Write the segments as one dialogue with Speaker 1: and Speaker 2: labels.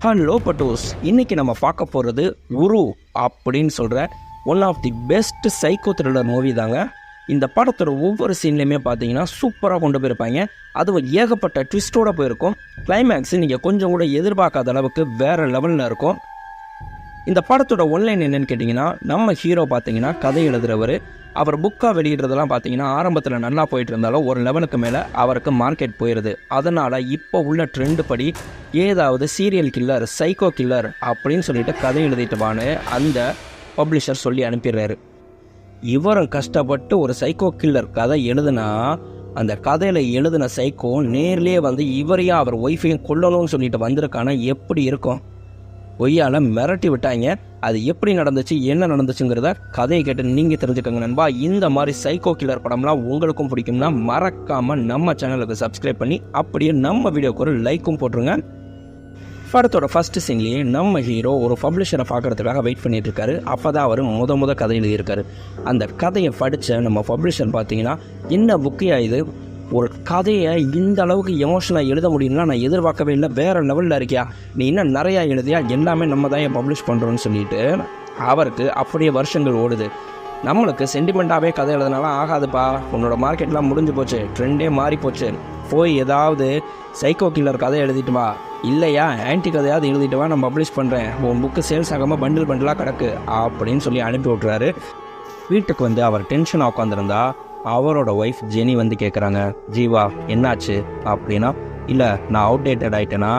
Speaker 1: Hello பட்டோஸ், இன்னைக்கு நம்ம பார்க்க போகிறது குரு அப்படின்னு சொல்கிற one of the best psycho thriller movie தாங்க. இந்த படத்தோட ஒவ்வொரு சீன்லையுமே பார்த்தீங்கன்னா சூப்பராக கொண்டு போயிருப்பாங்க. அதுவும் ஏகப்பட்ட ட்விஸ்ட்டோடு போயிருக்கும். கிளைமேக்ஸ் நீங்கள் கொஞ்சம் கூட எதிர்பார்க்காத அளவுக்கு வேறு லெவலில் இருக்கும். இந்த படத்தோட ஒன்லைன் என்னென்னு கேட்டிங்கன்னா, நம்ம ஹீரோ பார்த்தீங்கன்னா கதை எழுதுகிறவர். அவர் புக்காக வெளியிடுறதெல்லாம் பார்த்தீங்கன்னா ஆரம்பத்தில் நல்லா போயிட்டு இருந்தாலும் ஒரு லெவலுக்கு மேலே அவருக்கு மார்க்கெட் போயிடுது. அதனால் இப்போ உள்ள ட்ரெண்டு படி ஏதாவது சீரியல் கில்லர், சைக்கோ கில்லர் அப்படின்னு சொல்லிட்டு கதை எழுதிட்டுவான்னு அந்த பப்ளிஷர் சொல்லி அனுப்பிடுறாரு. இவரும் கஷ்டப்பட்டு ஒரு சைக்கோ கில்லர் கதை எழுதுனா அந்த கதையில் எழுதின சைக்கோ நேர்லேயே வந்து இவரையும் அவர் ஒய்ஃபையும் கொல்லணும்னு சொல்லிட்டு வந்திருக்கானா எப்படி இருக்கும்? பொய்யால் மிரட்டி விட்டாங்க. அது எப்படி நடந்துச்சு, என்ன நடந்துச்சுங்கிறத கதையை கேட்டு நீங்கள் தெரிஞ்சுக்கோங்க நண்பா. இந்த மாதிரி சைக்கோ கில்லர் படம்லாம் உங்களுக்கும் பிடிக்கும்னா மறக்காமல் நம்ம சேனலுக்கு சப்ஸ்கிரைப் பண்ணி அப்படியே நம்ம வீடியோக்கு ஒரு லைக்கும் போட்டுருங்க. படத்தோட ஃபஸ்ட்டு சீன்லேயே நம்ம ஹீரோ ஒரு பப்ளிஷரை பார்க்குறதுக்காக வெயிட் பண்ணிட்டு இருக்காரு. அப்போ தான் அவர் முத கதை எழுதியிருக்காரு. அந்த கதையை படித்த நம்ம பப்ளிஷர் பார்த்தீங்கன்னா, என்ன புக்கையா இது, ஒரு கதையை இந்த அளவுக்கு எமோஷனலாக எழுத முடியும்னா நான் எதிர்பார்க்கவே இல்லை, வேறு லெவலில் இருக்கியா, நீ இன்னும் நிறையா எழுதியா, எல்லாமே நம்ம தான் பப்ளிஷ் பண்ணுறோன்னு சொல்லிட்டு அவருக்கு அப்படியே வருஷங்கள் ஓடுது. நம்மளுக்கு சென்டிமெண்ட்டாகவே கதை எழுதுனாலும் ஆகாதுப்பா, உன்னோட மார்க்கெட்லாம் முடிஞ்சு போச்சு, ட்ரெண்டே மாறி போச்சு, போய் ஏதாவது சைக்கோ கில்லர் கதை எழுதிட்டு வா, இல்லையா ஆன்டி கதையாவது எழுதிட்டு வா, நான் பப்ளிஷ் பண்ணுறேன், உன் புக்கு சேல்ஸ் ஆகாமல் பண்டிலாக கிடக்கு அப்படின்னு சொல்லி அனுப்பி விட்றாரு. வீட்டுக்கு வந்து அவர் டென்ஷனாக உட்காந்துருந்தா அவரோட ஒய்ஃப் ஜெனி வந்து கேட்குறாங்க, ஜீவா என்னாச்சு அப்படின்னா, இல்லை நான் அவுடேட்டட் ஆகிட்டேனா,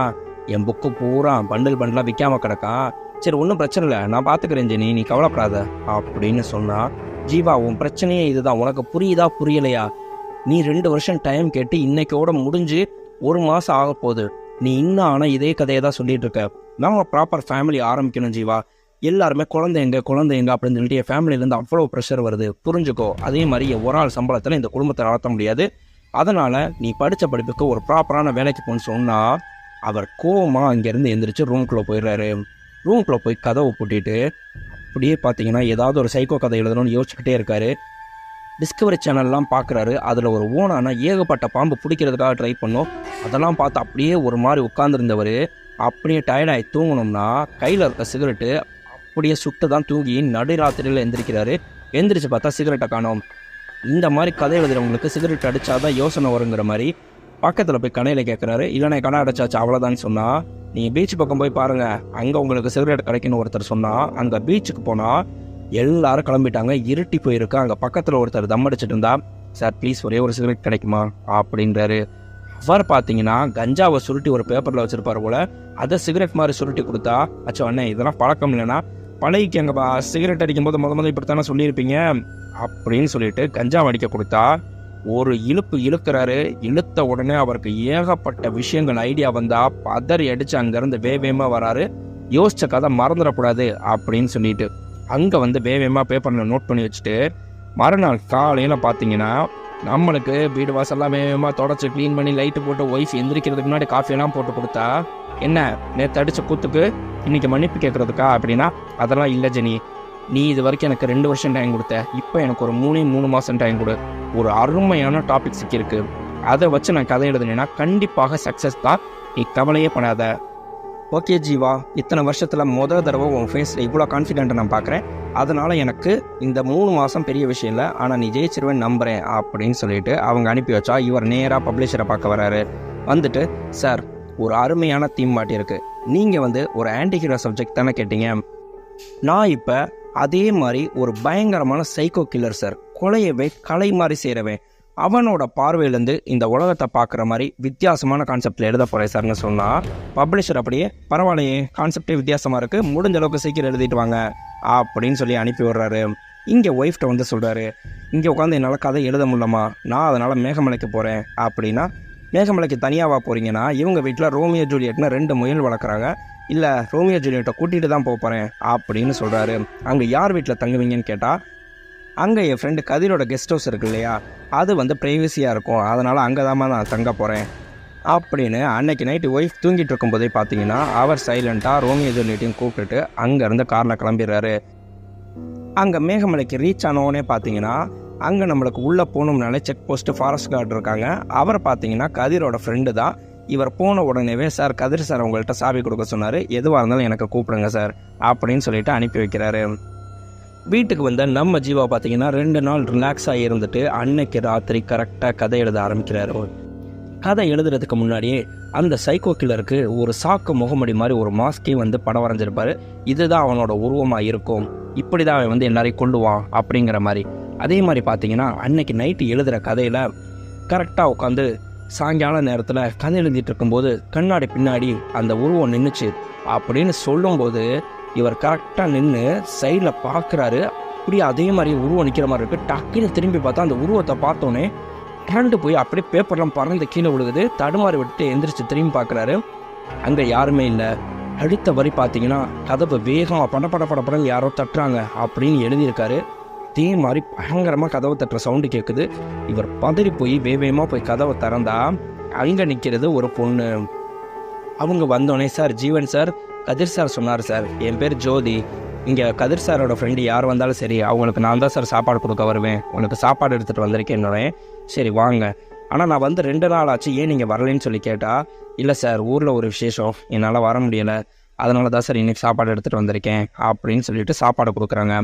Speaker 1: என் புக்கு பூரா பண்டிலாக விற்காமல் கிடக்கான், சரி ஒன்றும் பிரச்சனை இல்லை, நான் பார்த்துக்கிறேன் ஜெனி, நீ கவலைப்படாத அப்படின்னு சொன்னால், ஜீவா உன் பிரச்சனையே இதுதான், உனக்கு புரியுதா புரியலையா, நீ 2 வருஷம் டைம் கேட்டு இன்னைக்கோட முடிஞ்சு 1 மாதம் ஆக போகுது, நீ இன்னும் ஆனால் இதே கதையை தான் சொல்லிட்டு இருக்க, நம்ம ப்ராப்பர் ஃபேமிலி ஆரம்பிக்கணும் ஜீவா, எல்லாருமே குழந்தைங்க அப்படின்னு சொல்லிட்டு என் ஃபேமிலியிலேருந்து அவ்வளோ ப்ரெஷர் வருது, புரிஞ்சுக்கோ, அதே மாதிரி ஒரு ஆள் சம்பளத்தில் இந்த குடும்பத்தை நடத்த முடியாது, அதனால் நீ படித்த படிப்புக்கு ஒரு ப்ராப்பரான வேலைக்கு போன்னு சொன்னால், அவர் கோவமாக அங்கேருந்து எந்திரிச்சு ரூம்குள்ளே போயிடுறாரு. ரூம்குள்ளே போய் கதவை பூட்டிட்டு அப்படியே பார்த்தீங்கன்னா ஏதாவது ஒரு சைக்கோ கதை எழுதணும்னு யோசிச்சுக்கிட்டே இருக்காரு. டிஸ்கவரி சேனல்லாம் பார்க்குறாரு. அதில் ஒரு ஓனான ஏகப்பட்ட பாம்பு பிடிக்கிறதுக்காக ட்ரை பண்ணோம். அதெல்லாம் பார்த்து அப்படியே ஒரு மாதிரி உட்காந்துருந்தவர் அப்படியே டயர்டாகி தூங்கணும்னா கையில் இருக்க சிகரெட்டு அப்படியே சுட்டு தான் தூங்கி நடுராத்திரியில் எந்திரிக்கிறாரு. எந்திரிச்சு பார்த்தா சிகரெட்டை காணோம். இந்த மாதிரி கதை எழுதுறவங்களுக்கு சிகரெட் அடித்தாதான் யோசனை வருங்கிற மாதிரி பக்கத்தில் போய் கடையில் கேட்குறாரு. இல்லைனா கடை அடைச்சாச்சு அவ்வளோதான்னு சொன்னால், நீங்கள் பீச் பக்கம் போய் பாருங்கள், அங்கே உங்களுக்கு சிகரெட் கிடைக்குன்னு ஒருத்தர் சொன்னால், அங்கே பீச்சுக்கு போனால் எல்லாரும் கிளம்பிட்டாங்க, இருட்டி போயிருக்கு. அங்கே பக்கத்தில் ஒருத்தர் தம் அடிச்சிட்டு இருந்தா, சார் ப்ளீஸ் ஒரே ஒரு சிகரெட் கிடைக்குமா அப்படின்றாரு. அவர் பார்த்தீங்கன்னா கஞ்சாவை சுருட்டி ஒரு பேப்பரில் வச்சுருப்பார் போல், அதை சிகரெட் மாதிரி சுருட்டி கொடுத்தா, அச்சோ அண்ணே இதெல்லாம் பழக்கம் இல்லைன்னா பழகிக்கங்கப்பா, சிகரெட் அடிக்கும்போது முதல்ல இப்படித்தானே சொல்லியிருப்பீங்க அப்படின்னு சொல்லிட்டு கஞ்சாவை அடிக்க கொடுத்தா, ஒரு இழுக்கிறாரு. இழுத்த உடனே அவருக்கு ஏகப்பட்ட விஷயங்கள் ஐடியா வந்தா பதறி அடித்து அங்கேருந்து வேகமாக வராரு. யோசிச்ச கதை மறந்துடக்கூடாது அப்படின்னு சொல்லிட்டு அங்கே வந்து வேகமாக பேப்பரில் நோட் பண்ணி வச்சுட்டு, மறுநாள் காலையில் பார்த்தீங்கன்னா நம்மளுக்கு வீடு வாசல்லாம் வேகமாக தொடச்சி க்ளீன் பண்ணி லைட்டு போட்டு ஒய்ஃப் எந்திரிக்கிறதுக்கு முன்னாடி காஃபியெல்லாம் போட்டு கொடுத்தா, என்ன நேற்று அடித்த கூத்துக்கு இன்றைக்கி மன்னிப்பு கேட்குறதுக்கா அப்படின்னா, அதெல்லாம் இல்லை ஜெனி, நீ இது வரைக்கும் எனக்கு 2 வருஷம் டைம் கொடுத்த, இப்போ எனக்கு ஒரு 3 மாதம் டைம் கொடு, ஒரு அருமையான டாபிக் சிக்கியிருக்கு, அதை வச்சு நான் கதை எழுதுனேன்னா கண்டிப்பாக சக்ஸஸ் தான், நீ கவலையே பண்ணாத. ஓகே ஜீவா, இத்தனை வருஷத்தில் முதல் தடவை உன் ஃபேஸில் இவ்வளோ கான்ஃபிடென்ட்டை நான் பார்க்குறேன், அதனால் எனக்கு இந்த 3 மாதம் பெரிய விஷயம் இல்லை, ஆனால் நீ ஜெயிச்சிருவேன் நம்புகிறேன் அப்படின்னு சொல்லிட்டு அவங்க அனுப்பி வச்சா, இவர் நேராக பப்ளிஷரை பார்க்க வராரு. வந்துட்டு, சார் ஒரு அருமையான தீம் மாட்டியிருக்கு, நீங்கள் வந்து ஒரு ஆன்டி ஹீரோ சப்ஜெக்ட் தானே கேட்டீங்க, நான் இப்போ அதே மாதிரி ஒரு பயங்கரமான சைக்கோ கில்லர் சார், கொலையவே கலை மாதிரி செய்கிறவன், அவனோட பார்வையிலேருந்து இந்த உலகத்தை பார்க்குற மாதிரி வித்தியாசமான கான்செப்டில் எழுத போகிறேன் சார்னு சொன்னால், பப்ளிஷர் அப்படியே பரவாயில்லையே கான்செப்டே வித்தியாசமாக இருக்குது, முடிஞ்ச அளவுக்கு சீக்கிரம் எழுதிட்டு வாங்க அப்படின்னு சொல்லி அனுப்பி விடுறாரு. இங்கே ஒய்ஃப்ட்ட வந்து சொல்கிறாரு, இங்கே உட்காந்து என்னால் கதை எழுத முடியலமா, நான் அதனால் மேகமலைக்கு போகிறேன் அப்படின்னா, மேகமலைக்கு தனியாகவா போகிறீங்கன்னா, இவங்க வீட்டில் ரோமியோ ஜூலியட்னு 2 முயல் வளர்க்குறாங்க, இல்லை ரோமியோ ஜூலியட்டை கூட்டிகிட்டு தான் போகிறேன் அப்படின்னு சொல்கிறாரு. அங்கே யார் வீட்டில் தங்குவீங்கன்னு கேட்டால், அங்கே என் ஃப்ரெண்டு கதிரோட கெஸ்ட் ஹவுஸ் இருக்கு இல்லையா, அது வந்து ப்ரைவசியாக இருக்கும், அதனால் அங்கே தான் நான் தங்க போகிறேன் அப்படின்னு அன்னைக்கு நைட்டு ஒய்ஃப் தூங்கிட்டு இருக்கும்போதே பார்த்தீங்கன்னா அவர் சைலண்ட்டாக ரோமியோ ஜூலியட்டையும் கூப்பிட்டுட்டு அங்கேருந்து காரில் கிளம்பிடுறாரு. அங்கே மேகமலைக்கு ரீச் ஆனோடனே பார்த்தீங்கன்னா அங்கே நம்மளுக்கு உள்ளே போகணும்னாலே செக் போஸ்ட்டு ஃபாரஸ்ட் கார்டு இருக்காங்க. அவரை பார்த்தீங்கன்னா கதிரோட ஃப்ரெண்டு தான். இவர் போன உடனேவே சார் கதிர் சார் உங்கள்கிட்ட சாவி கொடுக்க சொன்னார், எதுவாக இருந்தாலும் எனக்கு கூப்பிடுங்க சார் அப்படின்னு சொல்லிட்டு அனுப்பி வைக்கிறாரு. வீட்டுக்கு வந்த நம்ம ஜீவா பார்த்தீங்கன்னா 2 நாள் ரிலாக்ஸாக இருந்துட்டு அன்னைக்கு ராத்திரி கரெக்டாக கதை எழுத ஆரம்பிக்கிறாரு. கதை எழுதுறதுக்கு முன்னாடியே அந்த சைக்கோ கில்லருக்கு ஒரு சாக்கு முகமடி மாதிரி ஒரு மாஸ்கே வந்து படம் வரைஞ்சிருப்பாரு. இதுதான் அவனோட உருவமாக இருக்கும், இப்படி தான் அவன் வந்து எல்லாரையும் கொள்ளுவான் அப்படிங்கிற மாதிரி. அதே மாதிரி பார்த்தீங்கன்னா அன்னைக்கு நைட்டு எழுதுகிற கதையில் கரெக்டாக உட்காந்து சாயங்கால நேரத்தில் கதை எழுதிட்டு இருக்கும்போது கண்ணாடி பின்னாடி அந்த உருவம் நின்றுச்சு அப்படின்னு சொல்லும்போது இவர் கரெக்டாக நின்று சைடில் பார்க்குறாரு. அப்படியே அதே மாதிரி உருவம் நிற்கிற மாதிரி இருக்குது. டக்குன்னு திரும்பி பார்த்தா அந்த உருவத்தை பார்த்தோன்னே கரண்டு போய் அப்படியே பேப்பர்லாம் பறந்து கீழே விழுகுது. தடுமாறி விட்டு எந்திரிச்சு திரும்பி பார்க்குறாரு, அங்கே யாருமே இல்லை. அடுத்த வரி பார்த்தீங்கன்னா கதவை வேகம் படப்படன்னு யாரோ தட்டுறாங்க அப்படின்னு எழுதியிருக்காரு. அதே மாதிரி பயங்கரமாக கதவை தட்டுற சவுண்டு கேட்குது. இவர் பதறி போய் வேகமாக போய் கதவை திறந்தா அங்கே நிற்கிறது ஒரு பொண்ணு. அவங்க வந்தோடனே, சார் ஜீவன் சார், கதிர் சார் சொன்னார் சார், என் பேர் ஜோதி, இங்கே கதிர் சாரோட ஃப்ரெண்டு யார் வந்தாலும் சரி அவங்களுக்கு நான் தான் சார் சாப்பாடு கொடுக்க வருவேன், உனக்கு சாப்பாடு எடுத்துகிட்டு வந்திருக்கேன் என்னோட. சரி வாங்க, ஆனால் நான் வந்து 2 நாள் ஆச்சு, ஏன் நீங்கள் வரலைன்னு சொல்லி கேட்டால், இல்லை சார் ஊரில் ஒரு விசேஷம், என்னால் வர முடியலை, அதனால தான் சார் இன்றைக்கி சாப்பாடு எடுத்துகிட்டு வந்திருக்கேன் அப்படின்னு சொல்லிட்டு சாப்பாடு கொடுக்குறாங்க.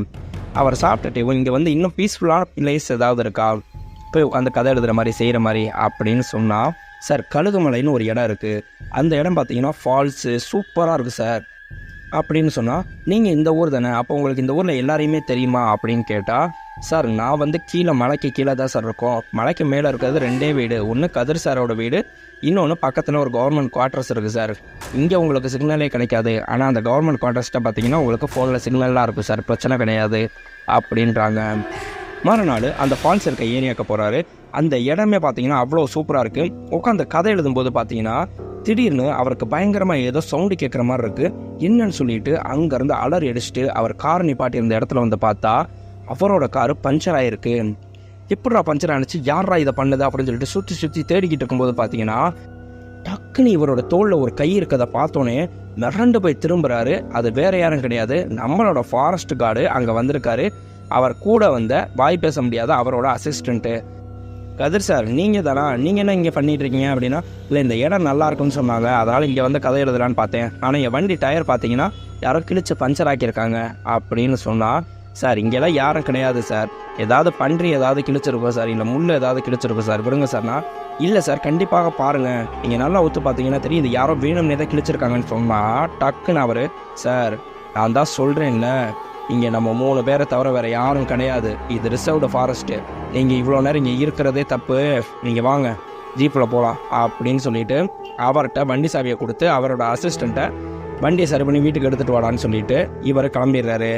Speaker 1: அவர் சாப்பிட்டுட்டு இங்கே வந்து இன்னும் பீஸ்ஃபுல்லான பிளேஸ் ஏதாவது இருக்கா, போய் அந்த கதை எழுதுகிற மாதிரி செய்கிற மாதிரி அப்படின்னு சொன்னால், சார் கழுகுமலைன்னு ஒரு இடம் இருக்குது, அந்த இடம் பார்த்தீங்கன்னா ஃபால்ஸு சூப்பராக இருக்குது சார் அப்படின்னு சொன்னால், நீங்கள் இந்த ஊர் தானே, அப்போ உங்களுக்கு இந்த ஊரில் எல்லாரையுமே தெரியுமா அப்படின்னு கேட்டால், சார் நான் வந்து கீழே மலைக்கு கீழே தான் சார் இருக்கோம், மலைக்கு மேலே இருக்கிறது 2 வீடு, ஒன்று கதிர் சாரோட வீடு, இன்னொன்று பக்கத்தில் ஒரு கவர்மெண்ட் குவார்ட்டர்ஸ் இருக்குது சார், இங்கே உங்களுக்கு சிக்னலே கிடைக்காது, ஆனால் அந்த கவர்மெண்ட் குவார்ட்டர்ஸ்ட்டை பார்த்தீங்கன்னா உங்களுக்கு ஃபோனில் சிக்னல்லாம் இருக்குது சார், பிரச்சனை கிடையாது அப்படின்றாங்க. மறுநாள் அந்த ஃபால்ஸ் இருக்க ஏரியாவுக்கு போகிறாரு. அந்த இடமே பார்த்தீங்கன்னா அவ்வளோ சூப்பராக இருக்குது. உட்காந்து கதை எழுதும்போது பார்த்தீங்கன்னா திடீர்னு அவருக்கு பயங்கரமாக ஏதோ சவுண்டு கேட்குற மாதிரி இருக்குது. என்னன்னு சொல்லிட்டு அங்கேருந்து அலறி அடிச்சுட்டு அவர் கார் நிப்பாட்டி இருந்த இடத்துல வந்து பார்த்தா அவரோட காரு பஞ்சர் ஆகிருக்கு. எப்படா பஞ்சர் ஆனிச்சு, யாரா இதை பண்ணுது அப்படின்னு சொல்லிட்டு சுற்றி தேடிக்கிட்டு இருக்கும்போது பார்த்தீங்கன்னா டக்குன்னு இவரோட தோளில் ஒரு கை இருக்கதை பார்த்தோன்னே மிரண்டு போய் திரும்புகிறாரு. அது வேற யாரும் கிடையாது, நம்மளோட ஃபாரஸ்ட் கார்டு அங்கே வந்திருக்காரு. அவர் கூட வந்த வாய் பேச முடியாத அவரோட அசிஸ்டண்ட்டு. கதிர் சார் நீங்கள் தானா, நீங்கள் என்ன இங்கே பண்ணிட்டு இருக்கீங்க அப்படின்னா, இல்லை இந்த இடம் நல்லா இருக்குன்னு சொன்னாங்க, அதனால் இங்கே வந்து கதை எழுதலான்னு பார்த்தேன், ஆனால் என் வண்டி டயர் பார்த்தீங்கன்னா யாரோ கிழிச்சு பஞ்சர் ஆக்கியிருக்காங்க அப்படின்னு சொன்னால், சார் இங்கெல்லாம் யாரும் கிடையாது சார், ஏதாவது பன்றி ஏதாவது கிழிச்சிருக்கோம் சார், இல்லை முள் ஏதாவது கிழிச்சிருக்கோம் சார், விடுங்க சார்னா, இல்லை சார் கண்டிப்பாக பாருங்கள், நீங்கள் நல்லா ஒத்து பார்த்தீங்கன்னா தெரியும், இது யாரோ வேணும்னே தான் கிழிச்சிருக்காங்கன்னு சொன்னால் டக்குன்னு அவர், சார் நான் தான் சொல்கிறேன்ல, இங்கே நம்ம 3 பேரை தவிர வேறு யாரும் கிடையாது, இது ரிசர்வ்டு ஃபாரஸ்ட்டு, நீங்கள் இவ்வளோ நேரம் இங்கே இருக்கிறதே தப்பு, நீங்கள் வாங்க ஜீப்பில் போகலாம் அப்படின்னு சொல்லிட்டு அவர்கிட்ட வண்டி சாவியை கொடுத்து அவரோட அசிஸ்டண்ட்டை வண்டியை சரி பண்ணி வீட்டுக்கு எடுத்துகிட்டு வாடான்னு சொல்லிட்டு இவர் கிளம்பிடுறாரு.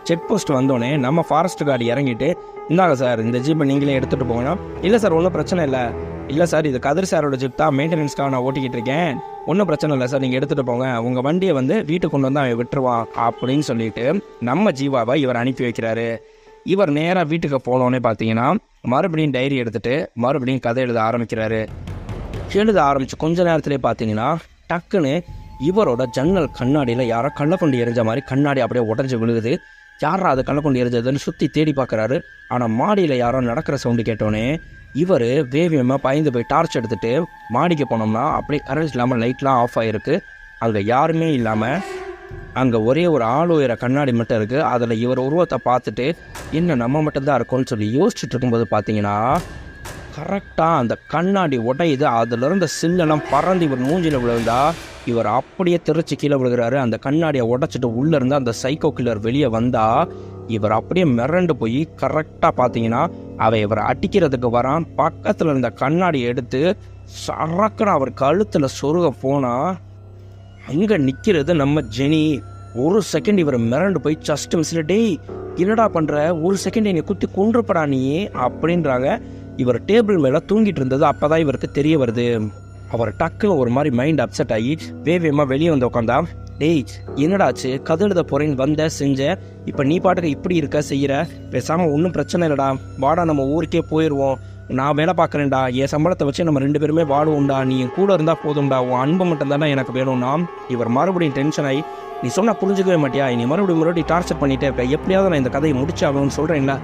Speaker 1: செக் போஸ்ட் வந்தோடனே நம்ம ஃபாரஸ்ட் கார்டு இறங்கிட்டு, இந்தாங்க சார் இந்த ஜீப்பை நீங்களே எடுத்துகிட்டு போங்கன்னா, இல்லை சார் ஒன்றும் பிரச்சனை இல்லை சார் இது கதிர் சாரோட ஜீப் தான், மெயின்டெனன்ஸ்க்காக நான் ஓட்டிக்கிட்டு இருக்கேன், ஒன்றும் பிரச்சனை இல்லை சார், நீங்கள் எடுத்துகிட்டு போங்க, உங்கள் வண்டியை வந்து வீட்டுக்கு கொண்டு வந்து அவன் விட்டுருவான் அப்படின்னு சொல்லிட்டு நம்ம ஜீவாவை இவர் அனுப்பி வைக்கிறாரு. இவர் நேராக வீட்டுக்கு போனோன்னே பார்த்தீங்கன்னா மறுபடியும் டைரி எடுத்துகிட்டு மறுபடியும் கதை எழுத ஆரம்பிக்கிறாரு. எழுத ஆரம்பித்து கொஞ்ச நேரத்துலேயே பார்த்தீங்கன்னா டக்குன்னு இவரோட ஜன்னல் கண்ணாடியில் யாரோ கள்ளக்கொண்டு எரிஞ்ச மாதிரி கண்ணாடி அப்படியே உடஞ்சி விழுகுது. யாரா அது கள்ளக்கொண்டு எரிஞ்சதுன்னு சுற்றி தேடி பார்க்குறாரு. ஆனால் மாடியில் யாரோ நடக்கிற சவுண்டு கேட்டோன்னே இவர் வேவியமாக பயந்து போய் டார்ச் எடுத்துகிட்டு மாடிக்கு போனோம்னா அப்படியே கரண்ட் இல்லாமல் லைட்லாம் ஆஃப் ஆகிருக்கு. அங்கே யாருமே இல்லாமல் அங்கே ஒரே ஒரு ஆள் உயர கண்ணாடி மட்டும் இருக்குது. அதில் இவர் உருவத்தை பார்த்துட்டு என்ன நம்ம மட்டும்தான் இருக்கோன்னு சொல்லி யோசிச்சுட்டு இருக்கும்போது பார்த்தீங்கன்னா கரெக்டாக அந்த கண்ணாடி உடையுது. அதிலிருந்த சில்லெல்லாம் பறந்து இவர் மூஞ்சியில் விழுந்தா இவர் அப்படியே தெரிச்சு கீழே விழுகிறாரு. அந்த கண்ணாடியை உடைச்சிட்டு உள்ளேருந்து அந்த சைக்கோ கில்லர் வெளியே வந்தால் இவர் அப்படியே மிரண்டு போய் கரெக்டாக பார்த்தீங்கன்னா அவன் இவரை அடிக்கிறதுக்கு வரான். பக்கத்தில் இருந்த கண்ணாடியை எடுத்து சரக்குன்னு அவர் கழுத்தில் சொருக போனால் அங்கே நிற்கிறது நம்ம ஜெனி. ஒரு செகண்ட் இவர் மிரண்டு போய் ஜஸ்ட் மிஸ்ல, டேய் என்னடா பண்ணுற, ஒரு செகண்ட் என்னை குத்தி கொன்றுப்படா நீ அப்படின்றாங்க. இவர் டேபிள் மேலே தூங்கிட்டு இருந்தது அப்போ தான் இவருக்கு தெரிய வருது. அவர் டக்குன்னு ஒரு மாதிரி மைண்ட் அப்செட் ஆகி வேவியமாக வெளியே வந்து உட்காந்தா. டேய் என்னடாச்சு, கதை எழுத போகிறேன்னு வந்த செஞ்ச, இப்போ நீ பாட்டுக்கு இப்படி இருக்க செய்கிற, பேசாமல் ஒன்றும் பிரச்சனை இல்லைடா, வாடா நம்ம ஊருக்கே போயிடுவோம், நான் வேலை பார்க்குறேன்டா, என் சம்பளத்தை வச்சு நம்ம 2 பேருமே வாடுவோம்டா, நீ என் கூட இருந்தால் போதும்டா, உன் அன்பு மட்டும் தானே எனக்கு வேணும்னா. இவர் மறுபடியும் டென்ஷன் ஆகி, நீ சொன்னால் புரிஞ்சுக்கவே மாட்டியா, நீ மறுபடியும் டார்ச்சர் பண்ணிகிட்டே இருப்பேன், எப்படியாவது நான் இந்த கதையை முடிச்சாகணும்னு சொல்கிறேன்ல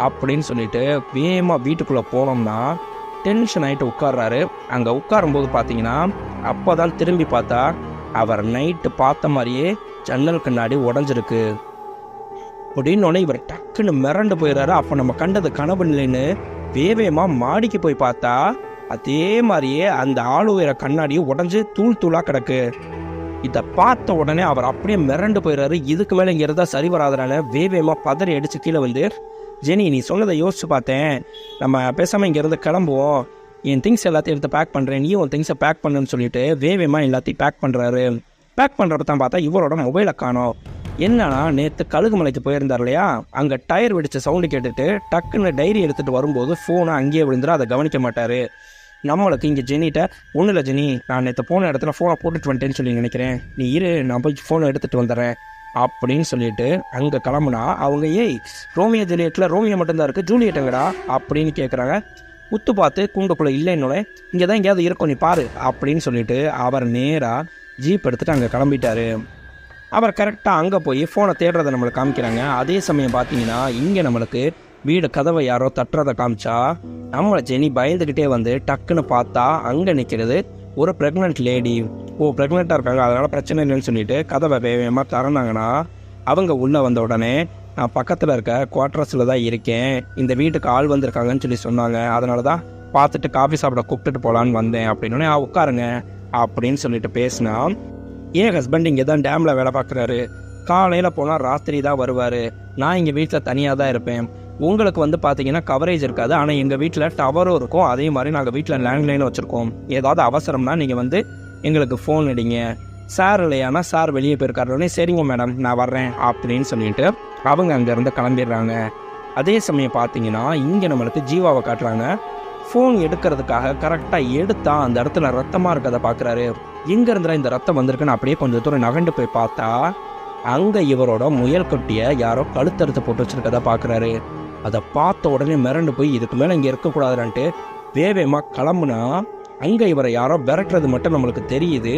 Speaker 1: அப்படின்னு சொல்லிட்டு வேகமாக வீட்டுக்குள்ளே போனோம்னா டென்ஷன் ஆகிட்டு உட்கார்றாரு. அங்கே உட்காரும்போது பார்த்தீங்கன்னா அப்போ தான் திரும்பி பார்த்தா அவர் நைட்டு பார்த்த மாதிரியே ஜன்னல் கண்ணாடி உடஞ்சிருக்கு. அப்படின்னோடனே இவர் டக்குன்னு மிரண்டு போயிடுறாரு. அப்போ நம்ம கண்டது கனவு இல்லைன்னு வேகமாக மாடிக்கு போய் பார்த்தா அதே மாதிரியே அந்த ஆளுயர கண்ணாடியும் உடஞ்சி தூள் தூளாக கிடக்கு. இதை பார்த்த உடனே அவர் அப்படியே மிரண்டு போயிடுறாரு. இதுக்கு மேலே இங்கே இருந்தால் சரி வராதனால வேகமாக பதறி அடித்து கீழே வந்து, ஜெனி நீ சொன்னதை யோசிச்சு பார்த்தேன், நம்ம பேசாமல் இங்கேருந்து கிளம்புவோம், என் திங்ஸ் எல்லாத்தையும் எடுத்து பேக் பண்ணுறேன், நீ உன் திங்ஸை பேக் பண்ணுன்னு சொல்லிட்டு வேகமாக எல்லாத்தையும் பேக் பண்ணுறாரு. பேக் பண்ணுறப்ப தான் பார்த்தா இவரோட மொபைலை காணோம். என்னன்னா நேற்று கழுகுமலைக்கு போயிருந்தார் இல்லையா, அங்கே டயர் வெடித்த சவுண்டு கேட்டுட்டு டக்குன்னு டைரி எடுத்துகிட்டு வரும்போது ஃபோனை அங்கேயே விழுந்துடும், அதை கவனிக்க மாட்டார். நம்மளுக்கு இங்கே ஜெனிகிட்ட ஒன்றும் இல்லை ஜெனி, நான் நேற்று போன இடத்துல ஃபோனை போட்டுட்டு வந்துட்டேன்னு சொல்லி நினைக்கிறேன், நீ இரு நான் போய் ஃபோனை எடுத்துகிட்டு வந்துடுறேன் அப்படின்னு சொல்லிட்டு அங்கே கிளம்புனா அவங்க ரோமியோ ஜூலியட்டில் ரோமியோ மட்டும்தான் இருக்குது, ஜூலியட்டுங்கடா அப்படின்னு கேட்குறாங்க. உத்து பார்த்து கூண்டுக்குள்ளே இல்லைன்னொடனே இங்கே தான் எங்கேயாவது இருக்கும் நீ பாரு அப்படின்னு சொல்லிட்டு அவர் நேராக ஜீப் எடுத்துகிட்டு அங்கே கிளம்பிட்டார். அவர் கரெக்டாக அங்கே போய் ஃபோனை தேடுறதை நம்மளுக்கு காமிக்கிறாங்க. அதே சமயம் பார்த்தீங்கன்னா இங்கே நம்மளுக்கு வீடு கதவை யாரோ தட்டுறதை காமிச்சா நம்மளை ஜெனி பயந்துக்கிட்டே வந்து டக்குன்னு பார்த்தா அங்கே நிற்கிறது ஒரு ப்ரெக்னென்ட் லேடி. ப்ரெக்னெண்ட்டாக இருக்காங்க, அதனால் பிரச்சனை இல்லைன்னு சொல்லிட்டு கதவை வேகமாக திறந்தாங்கன்னா அவங்க உள்ளே வந்த உடனே நான் பக்கத்தில் இருக்க குவார்ட்டர்ஸில் தான் இருக்கேன், இந்த வீட்டுக்கு ஆள் வந்திருக்காங்கன்னு சொல்லி சொன்னாங்க, அதனால தான் பார்த்துட்டு காஃபி சாப்பிட கூப்பிட்டுட்டு போகலான்னு வந்தேன் அப்படின்னு உட்காருங்க அப்படின்னு சொல்லிட்டு பேசினா, என் ஹஸ்பண்ட் இங்கே தான் டேமில் வேலை பார்க்குறாரு, காலையில் போனால் ராத்திரி தான் வருவார், நான் இங்கே வீட்டில் தனியாக தான் இருப்பேன், உங்களுக்கு வந்து பார்த்தீங்கன்னா கவரேஜ் இருக்காது, ஆனால் எங்கள் வீட்டில் டவரும் இருக்கும், அதே மாதிரி நாங்கள் வீட்டில் லேண்ட்லைனும் வச்சுருக்கோம், ஏதாவது அவசரம்னா நீங்கள் வந்து எங்களுக்கு ஃபோன் அடிங்க, சார் இல்லையானா சார் வெளியே போயிருக்காருன்னே சரிங்க மேடம் நான் வர்றேன் அப்படின்னு சொல்லிட்டு அவங்க அங்கேருந்து கிளம்பிடுறாங்க. அதே சமயம் பார்த்தீங்கன்னா இங்கே நம்மளுக்கு ஜீவாவை காட்டுறாங்க. ஃபோன் எடுக்கிறதுக்காக கரெக்டாக எடுத்தால் அந்த இடத்துல ரத்தமாக இருக்கிறத பார்க்குறாரு. எங்கே இருந்தால் இந்த ரத்தம் வந்திருக்குன்னு அப்படியே கொஞ்சம் தூரம் நகண்டு போய் பார்த்தா அங்கே இவரோட முயல் கொட்டியை யாரோ கழுத்தறுத்து போட்டு வச்சுருக்கதை பார்க்குறாரு. அதை பார்த்த உடனே மிரண்டு போய் இதுக்கு மேலே இங்கே இருக்கக்கூடாதுன்ட்டு வேகமாக கிளம்புனா அங்கே இவரை யாரோ விரட்டுறது மட்டும் நம்மளுக்கு தெரியுது.